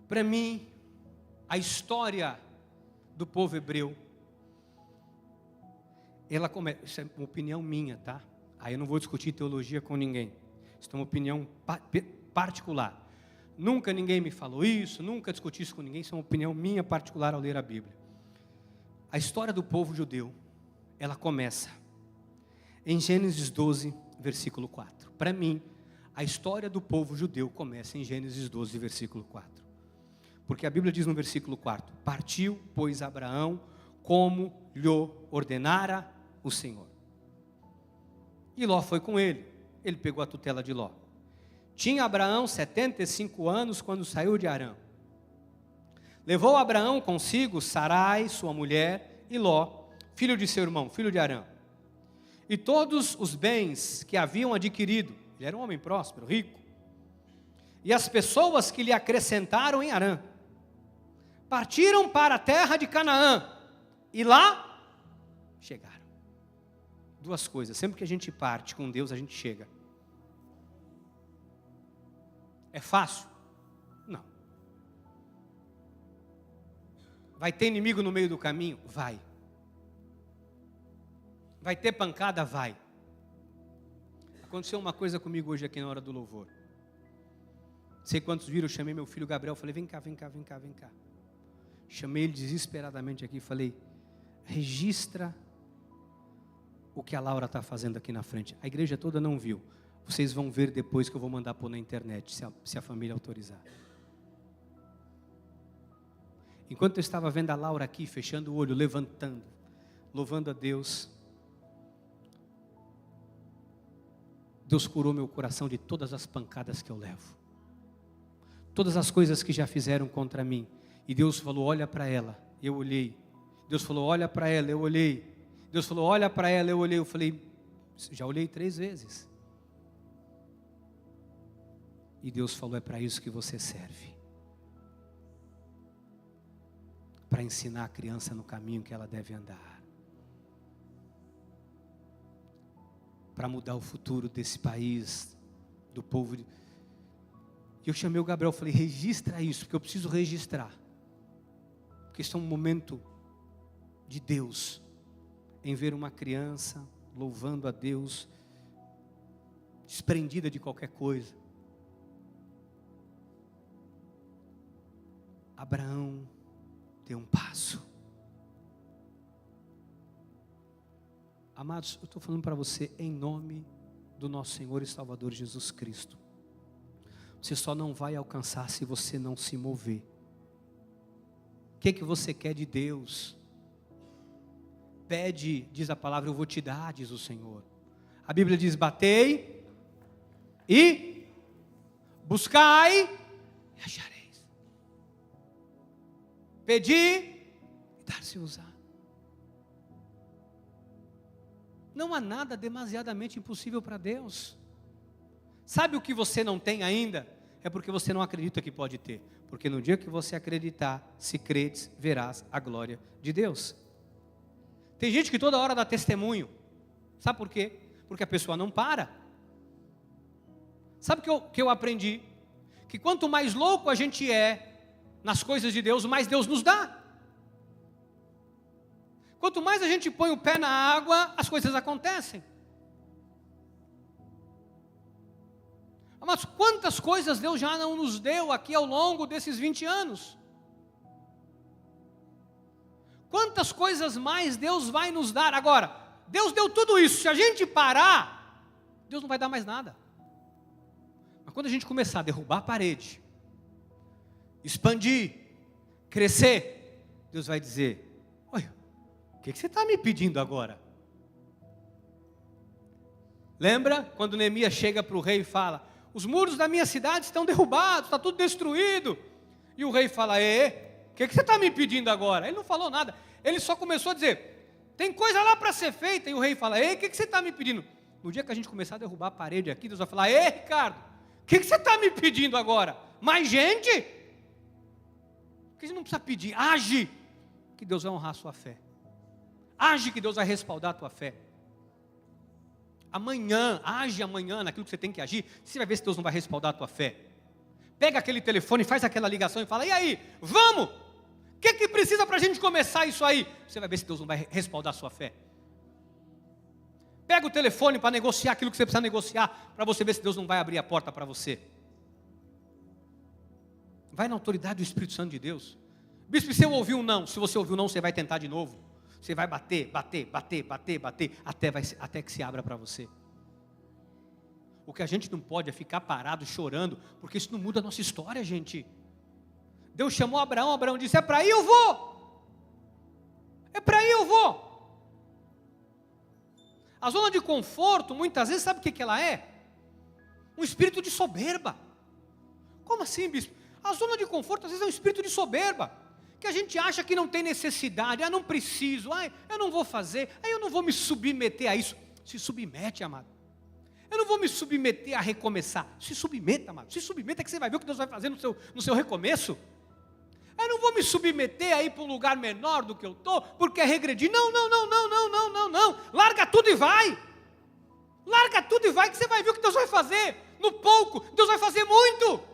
Para mim, a história do povo hebreu, ela começa, isso é uma opinião minha, tá? Aí eu não vou discutir teologia com ninguém, isso é uma opinião particular. Nunca ninguém me falou isso, nunca discuti isso com ninguém, isso é uma opinião minha particular ao ler a Bíblia. A história do povo judeu, ela começa em Gênesis 12, versículo 4. Para mim, a história do povo judeu começa em Gênesis 12, versículo 4. Porque a Bíblia diz no versículo 4, partiu, pois, Abraão, como lhe ordenara o Senhor. E Ló foi com ele pegou a tutela de Ló. Tinha Abraão 75 anos quando saiu de Harã. Levou Abraão consigo Sarai, sua mulher, e Ló, filho de seu irmão, filho de Harã. E todos os bens que haviam adquirido, ele era um homem próspero, rico, e as pessoas que lhe acrescentaram em Harã, partiram para a terra de Canaã, e lá chegaram. Duas coisas, sempre que a gente parte com Deus, a gente chega. É fácil? Não. Vai ter inimigo no meio do caminho? Vai. Vai ter pancada? Vai. Aconteceu uma coisa comigo hoje aqui na hora do louvor. Não sei quantos viram, eu chamei meu filho Gabriel, falei, vem cá, vem cá, vem cá, vem cá. Chamei ele desesperadamente aqui, falei, registra o que a Laura está fazendo aqui na frente. A igreja toda não viu. Vocês vão ver depois que eu vou mandar pôr na internet, se a família autorizar. Enquanto eu estava vendo a Laura aqui, fechando o olho, levantando, louvando a Deus, Deus curou meu coração de todas as pancadas que eu levo. Todas as coisas que já fizeram contra mim. E Deus falou, olha para ela. Eu olhei. Deus falou, olha para ela. Eu olhei. Deus falou, olha para ela. Eu olhei. Eu falei, já olhei 3 vezes. E Deus falou, é para isso que você serve. Para ensinar a criança no caminho que ela deve andar. Para mudar o futuro desse país, do povo. E eu chamei o Gabriel, falei, registra isso, porque eu preciso registrar. Porque isso é um momento de Deus, em ver uma criança louvando a Deus, desprendida de qualquer coisa. Abraão deu um passo. Amados, eu estou falando para você em nome do nosso Senhor e Salvador Jesus Cristo. Você só não vai alcançar se você não se mover. O que você quer de Deus? Pede, diz a palavra, eu vou te dar, diz o Senhor. A Bíblia diz, batei e buscai e achareis. Pedi e dar-se-vos-á. Não há nada demasiadamente impossível para Deus. Sabe o que você não tem ainda? É porque você não acredita que pode ter. Porque no dia que você acreditar, se credes, verás a glória de Deus. Tem gente que toda hora dá testemunho. Sabe por quê? Porque a pessoa não para. Sabe o que eu aprendi? Que quanto mais louco a gente é nas coisas de Deus, mais Deus nos dá. Quanto mais a gente põe o pé na água, as coisas acontecem. Mas quantas coisas Deus já não nos deu aqui ao longo desses 20 anos? Quantas coisas mais Deus vai nos dar? Agora, Deus deu tudo isso. Se a gente parar, Deus não vai dar mais nada. Mas quando a gente começar a derrubar a parede, expandir, crescer, Deus vai dizer: olha, o que você está me pedindo agora? Lembra quando Neemias chega para o rei e fala: os muros da minha cidade estão derrubados, está tudo destruído. E o rei fala: o que você está me pedindo agora? Ele não falou nada, ele só começou a dizer: tem coisa lá para ser feita. E o rei fala: o que você está me pedindo? No dia que a gente começar a derrubar a parede aqui, Deus vai falar: Ricardo, o que você está me pedindo agora? Mais gente? Porque a gente não precisa pedir, age, que Deus vai honrar a sua fé. Age, que Deus vai respaldar a tua fé. Amanhã, age amanhã naquilo que você tem que agir, você vai ver se Deus não vai respaldar a tua fé. Pega aquele telefone, faz aquela ligação e fala: e aí, vamos? O que precisa para a gente começar isso aí? Você vai ver se Deus não vai respaldar a sua fé. Pega o telefone para negociar aquilo que você precisa negociar, para você ver se Deus não vai abrir a porta para você. Vai na autoridade do Espírito Santo de Deus. Bispo, se eu ouvir um não, se você ouvir um não, você vai tentar de novo. Você vai bater, até que se abra para você. O que a gente não pode é ficar parado, chorando, porque isso não muda a nossa história, gente. Deus chamou Abraão, Abraão disse: é para aí eu vou. É para aí eu vou. A zona de conforto, muitas vezes, sabe o que ela é? Um espírito de soberba. Como assim, bispo? A zona de conforto, às vezes, é um espírito de soberba. Que a gente acha que não tem necessidade, não preciso, eu não vou fazer, eu não vou me submeter a isso. Se submete, amado. Eu não vou me submeter a recomeçar. Se submeta, amado. Se submeta, que você vai ver o que Deus vai fazer no seu recomeço. Eu não vou me submeter a ir para um lugar menor do que eu estou, porque é regredir. Não. Larga tudo e vai. Larga tudo e vai, que você vai ver o que Deus vai fazer. No pouco, Deus vai fazer muito.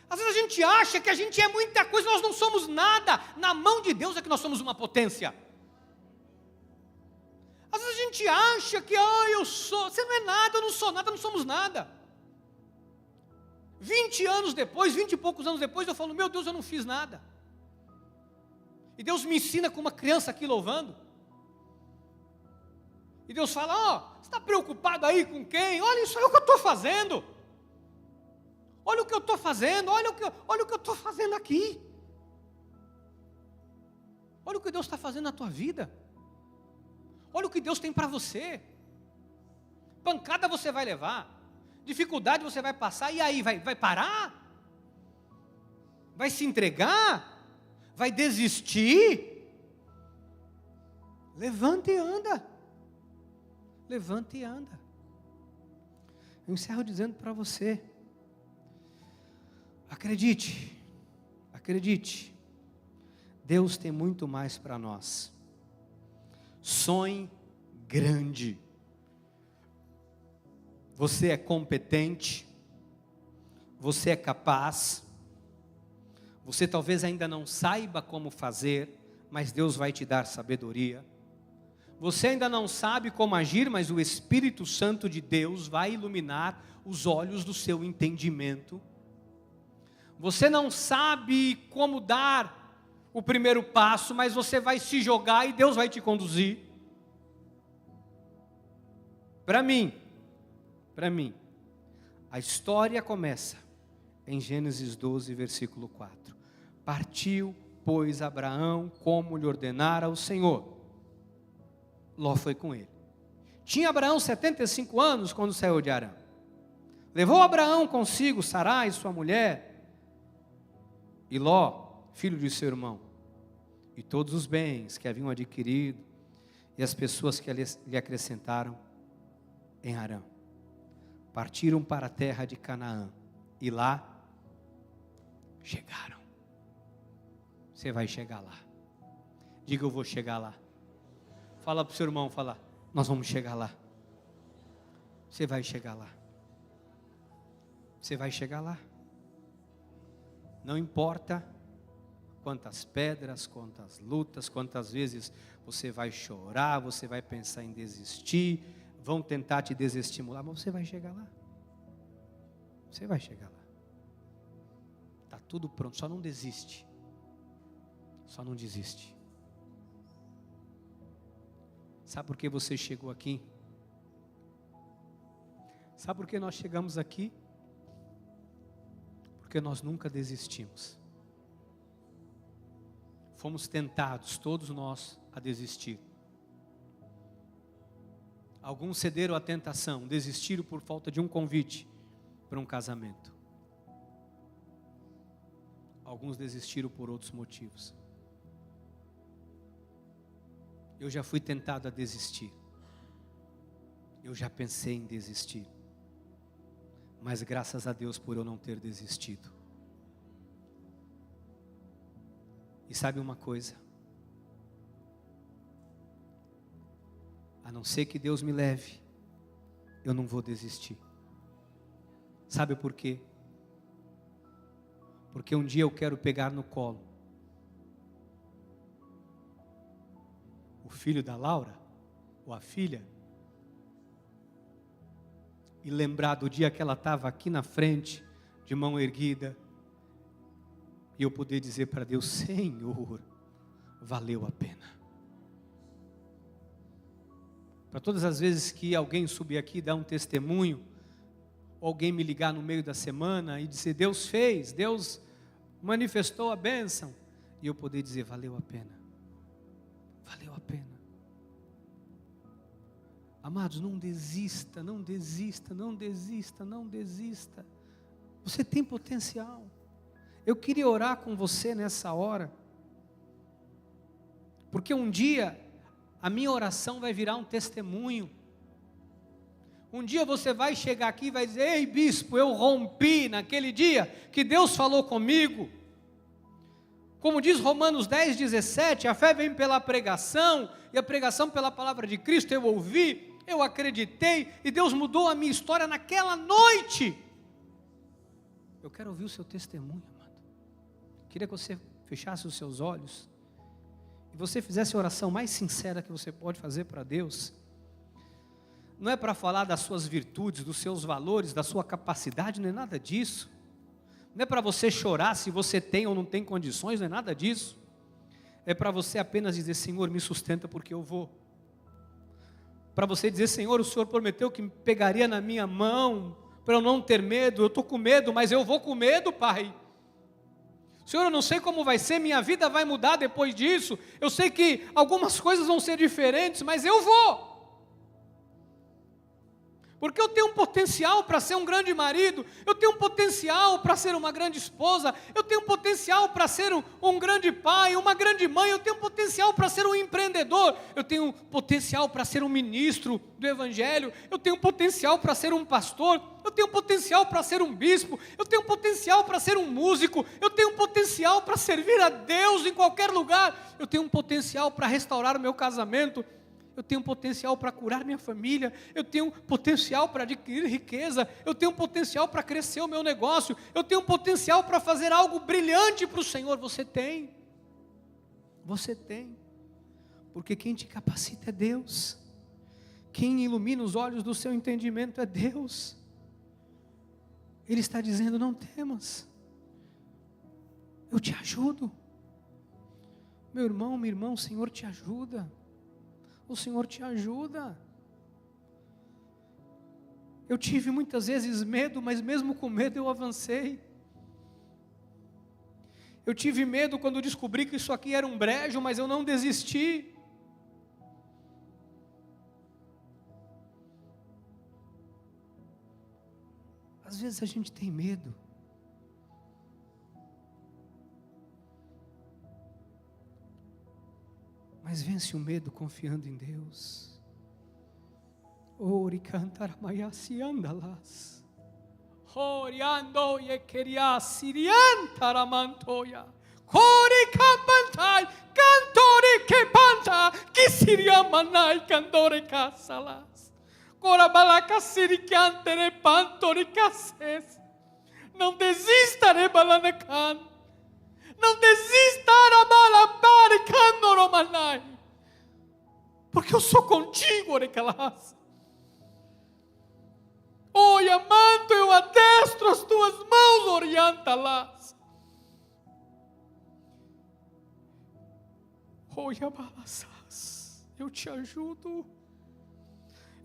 Às vezes a gente acha que a gente é muita coisa, nós não somos nada. Na mão de Deus é que nós somos uma potência. Às vezes a gente acha que, eu sou, você não é nada, eu não sou nada, não somos nada. 20 anos depois, 20 e poucos anos depois, eu falo: meu Deus, eu não fiz nada. E Deus me ensina com uma criança aqui louvando. E Deus fala: você está preocupado aí com quem? Olha, isso é o que eu estou fazendo. Olha o que eu estou fazendo, olha o que eu estou fazendo aqui. Olha o que Deus está fazendo na tua vida. Olha o que Deus tem para você. Pancada você vai levar, dificuldade você vai passar, e aí, vai parar? Vai se entregar? Vai desistir? Levanta e anda. Levanta e anda. Eu encerro dizendo para você: acredite, Deus tem muito mais para nós. Sonhe grande. Você é competente, você é capaz, você talvez ainda não saiba como fazer, mas Deus vai te dar sabedoria. Você ainda não sabe como agir, mas o Espírito Santo de Deus vai iluminar os olhos do seu entendimento. Você não sabe como dar o primeiro passo, mas você vai se jogar e Deus vai te conduzir. Para mim, a história começa em Gênesis 12, versículo 4. Partiu, pois, Abraão como lhe ordenara o Senhor. Ló foi com ele. Tinha Abraão 75 anos quando saiu de Harã. Levou Abraão consigo Sarai, sua mulher, e Ló, filho de seu irmão, e todos os bens que haviam adquirido, e as pessoas que lhe acrescentaram em Harã. Partiram para a terra de Canaã, e lá chegaram. Você vai chegar lá. Diga: eu vou chegar lá. Fala para o seu irmão, nós vamos chegar lá. Você vai chegar lá. Você vai chegar lá. Não importa Quantas pedras, quantas lutas, quantas vezes você vai chorar, você vai pensar em desistir, vão tentar te desestimular, mas você vai chegar lá. Você vai chegar lá. Está tudo pronto, só não desiste. Só não desiste. Sabe por que você chegou aqui? Sabe por que nós chegamos aqui? Porque nós nunca desistimos. Fomos tentados, todos nós, a desistir. Alguns cederam à tentação, desistiram por falta de um convite para um casamento. Alguns desistiram por outros motivos. Eu já fui tentado a desistir. Eu já pensei em desistir. Mas graças a Deus por eu não ter desistido. E sabe uma coisa? A não ser que Deus me leve, eu não vou desistir. Sabe por quê? Porque um dia eu quero pegar no colo o filho da Laura, ou a filha, e lembrar do dia que ela estava aqui na frente, de mão erguida, e eu poder dizer para Deus: Senhor, valeu a pena. Para todas as vezes que alguém subir aqui e dar um testemunho, ou alguém me ligar no meio da semana e dizer: Deus fez, Deus manifestou a bênção, e eu poder dizer: valeu a pena. Valeu a pena. Amados, não desista, não desista, não desista, não desista. Você tem potencial. Eu queria orar com você nessa hora, porque um dia a minha oração vai virar um testemunho. Um dia você vai chegar aqui e vai dizer: ei bispo, eu rompi naquele dia que Deus falou comigo. Como diz Romanos 10:17, a fé vem pela pregação, e a pregação pela palavra de Cristo. Eu ouvi, eu acreditei, e Deus mudou a minha história naquela noite. Eu quero ouvir o seu testemunho, amado. Queria que você fechasse os seus olhos, e você fizesse a oração mais sincera que você pode fazer para Deus. Não é para falar das suas virtudes, dos seus valores, da sua capacidade, não é nada disso. Não é para você chorar se você tem ou não tem condições, não é nada disso. É para você apenas dizer: Senhor, me sustenta porque eu vou. Para você dizer: Senhor, o Senhor prometeu que me pegaria na minha mão, para eu não ter medo. Eu estou com medo, mas eu vou com medo, Pai. Senhor, eu não sei como vai ser, minha vida vai mudar depois disso. Eu sei que algumas coisas vão ser diferentes, mas eu vou. Porque eu tenho um potencial para ser um grande marido, eu tenho um potencial para ser uma grande esposa, eu tenho um potencial para ser um grande pai, uma grande mãe, eu tenho um potencial para ser um empreendedor, eu tenho um potencial para ser um ministro do Evangelho, eu tenho um potencial para ser um pastor, eu tenho um potencial para ser um bispo, eu tenho um potencial para ser um músico, eu tenho um potencial para servir a Deus em qualquer lugar, eu tenho um potencial para restaurar o meu casamento, eu tenho potencial para curar minha família, eu tenho potencial para adquirir riqueza, eu tenho potencial para crescer o meu negócio, eu tenho potencial para fazer algo brilhante para o Senhor. Você tem, porque quem te capacita é Deus, quem ilumina os olhos do seu entendimento é Deus. Ele está dizendo: não temas, eu te ajudo, meu irmão, minha irmã, o Senhor te ajuda. O Senhor te ajuda. Eu tive muitas vezes medo, mas mesmo com medo eu avancei. Eu tive medo quando descobri que isso aqui era um brejo, mas eu não desisti. Às vezes a gente tem medo. Mas vence o medo confiando em Deus. Ori cantar maiasi andalas. Ori ando ye queria sirianta ramantoya. Ori campantai cantori que panta que siria manai candore casalas. Cora balaca siricantere pantori cases. Não desista, rebalanecan. Não desista, Arabalabari, Candoromanai. Porque eu sou contigo, Orecalas. Oi, amando, eu adestro as tuas mãos, orienta-las. Oi, abalaças, eu te ajudo.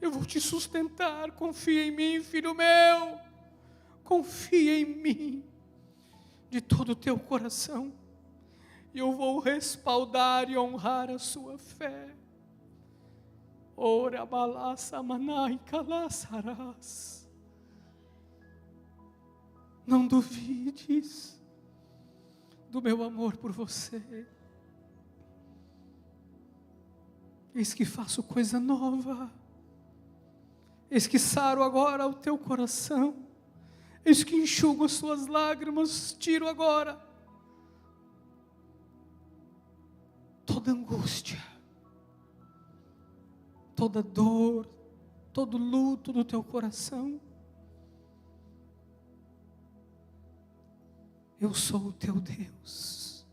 Eu vou te sustentar, confia em mim, filho meu. Confia em mim, de todo o teu coração. E eu vou respaldar e honrar a sua fé. Ora, balaça, manai, calaçarás. Não duvides do meu amor por você. Eis que faço coisa nova. Eis que saro agora o teu coração. Eis que enxugo as suas lágrimas. Tiro agora toda angústia, toda dor, todo luto do teu coração. Eu sou o teu Deus,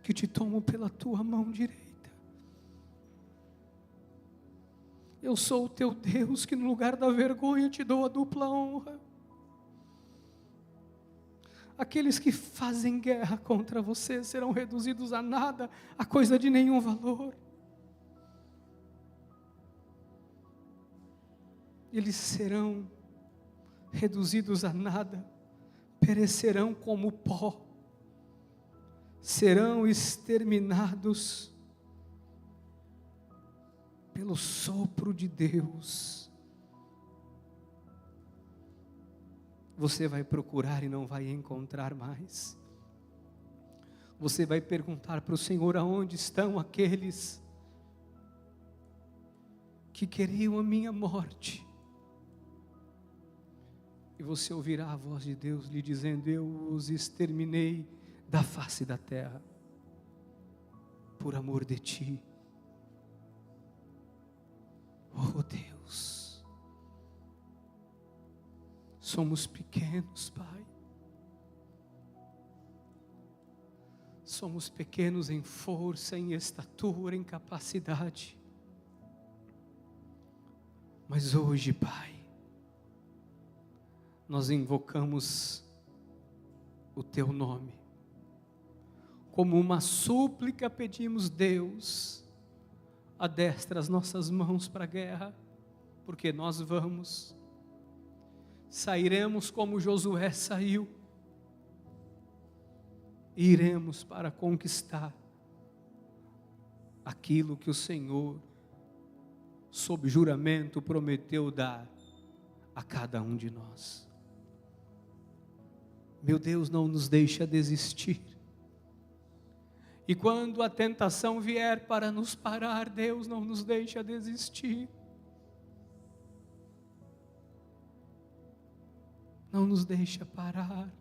que te tomo pela tua mão direita. Eu sou o teu Deus, que no lugar da vergonha te dou a dupla honra. Aqueles que fazem guerra contra você serão reduzidos a nada, a coisa de nenhum valor. Eles serão reduzidos a nada, perecerão como pó, serão exterminados pelo sopro de Deus. Você vai procurar e não vai encontrar mais. Você vai perguntar para o Senhor: aonde estão aqueles que queriam a minha morte? E você ouvirá a voz de Deus lhe dizendo: eu os exterminei da face da terra, por amor de ti. Oh Deus, somos pequenos, Pai. Somos pequenos em força, em estatura, em capacidade. Mas hoje, Pai, nós invocamos o Teu nome. Como uma súplica pedimos: Deus, adestra as nossas mãos para a guerra, porque nós vamos, sairemos como Josué saiu, e iremos para conquistar aquilo que o Senhor, sob juramento, prometeu dar a cada um de nós. Meu Deus, não nos deixa desistir. E quando a tentação vier para nos parar, Deus, não nos deixa desistir. Não nos deixa parar.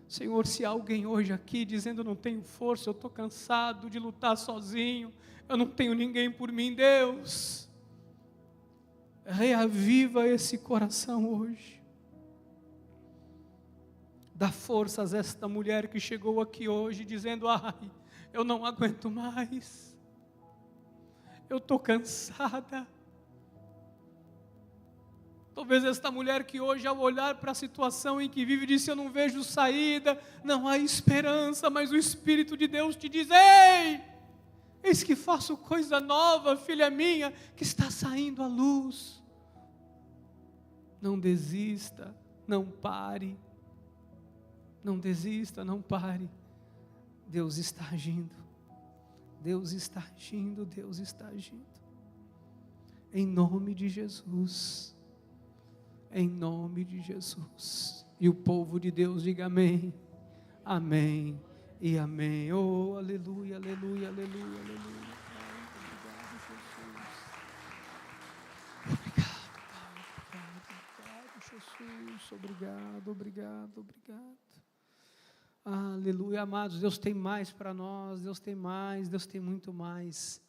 Senhor, se há alguém hoje aqui dizendo: eu não tenho força, eu estou cansado de lutar sozinho, eu não tenho ninguém por mim, Deus, reaviva esse coração hoje. Dá forças a esta mulher que chegou aqui hoje dizendo: ai, eu não aguento mais, eu estou cansada. Talvez esta mulher que hoje, ao olhar para a situação em que vive, disse: eu não vejo saída, não há esperança, mas o Espírito de Deus te diz: ei, eis que faço coisa nova, filha minha, que está saindo à luz. Não desista, não pare. Não desista, não pare. Deus está agindo. Deus está agindo, Deus está agindo. Em nome de Jesus. Em nome de Jesus. E o povo de Deus diga amém. Amém e amém. Oh, aleluia, aleluia, aleluia, aleluia. Obrigado, Pai. Obrigado, Jesus. Obrigado, obrigado, obrigado. Aleluia, amados. Deus tem mais para nós. Deus tem mais, Deus tem muito mais.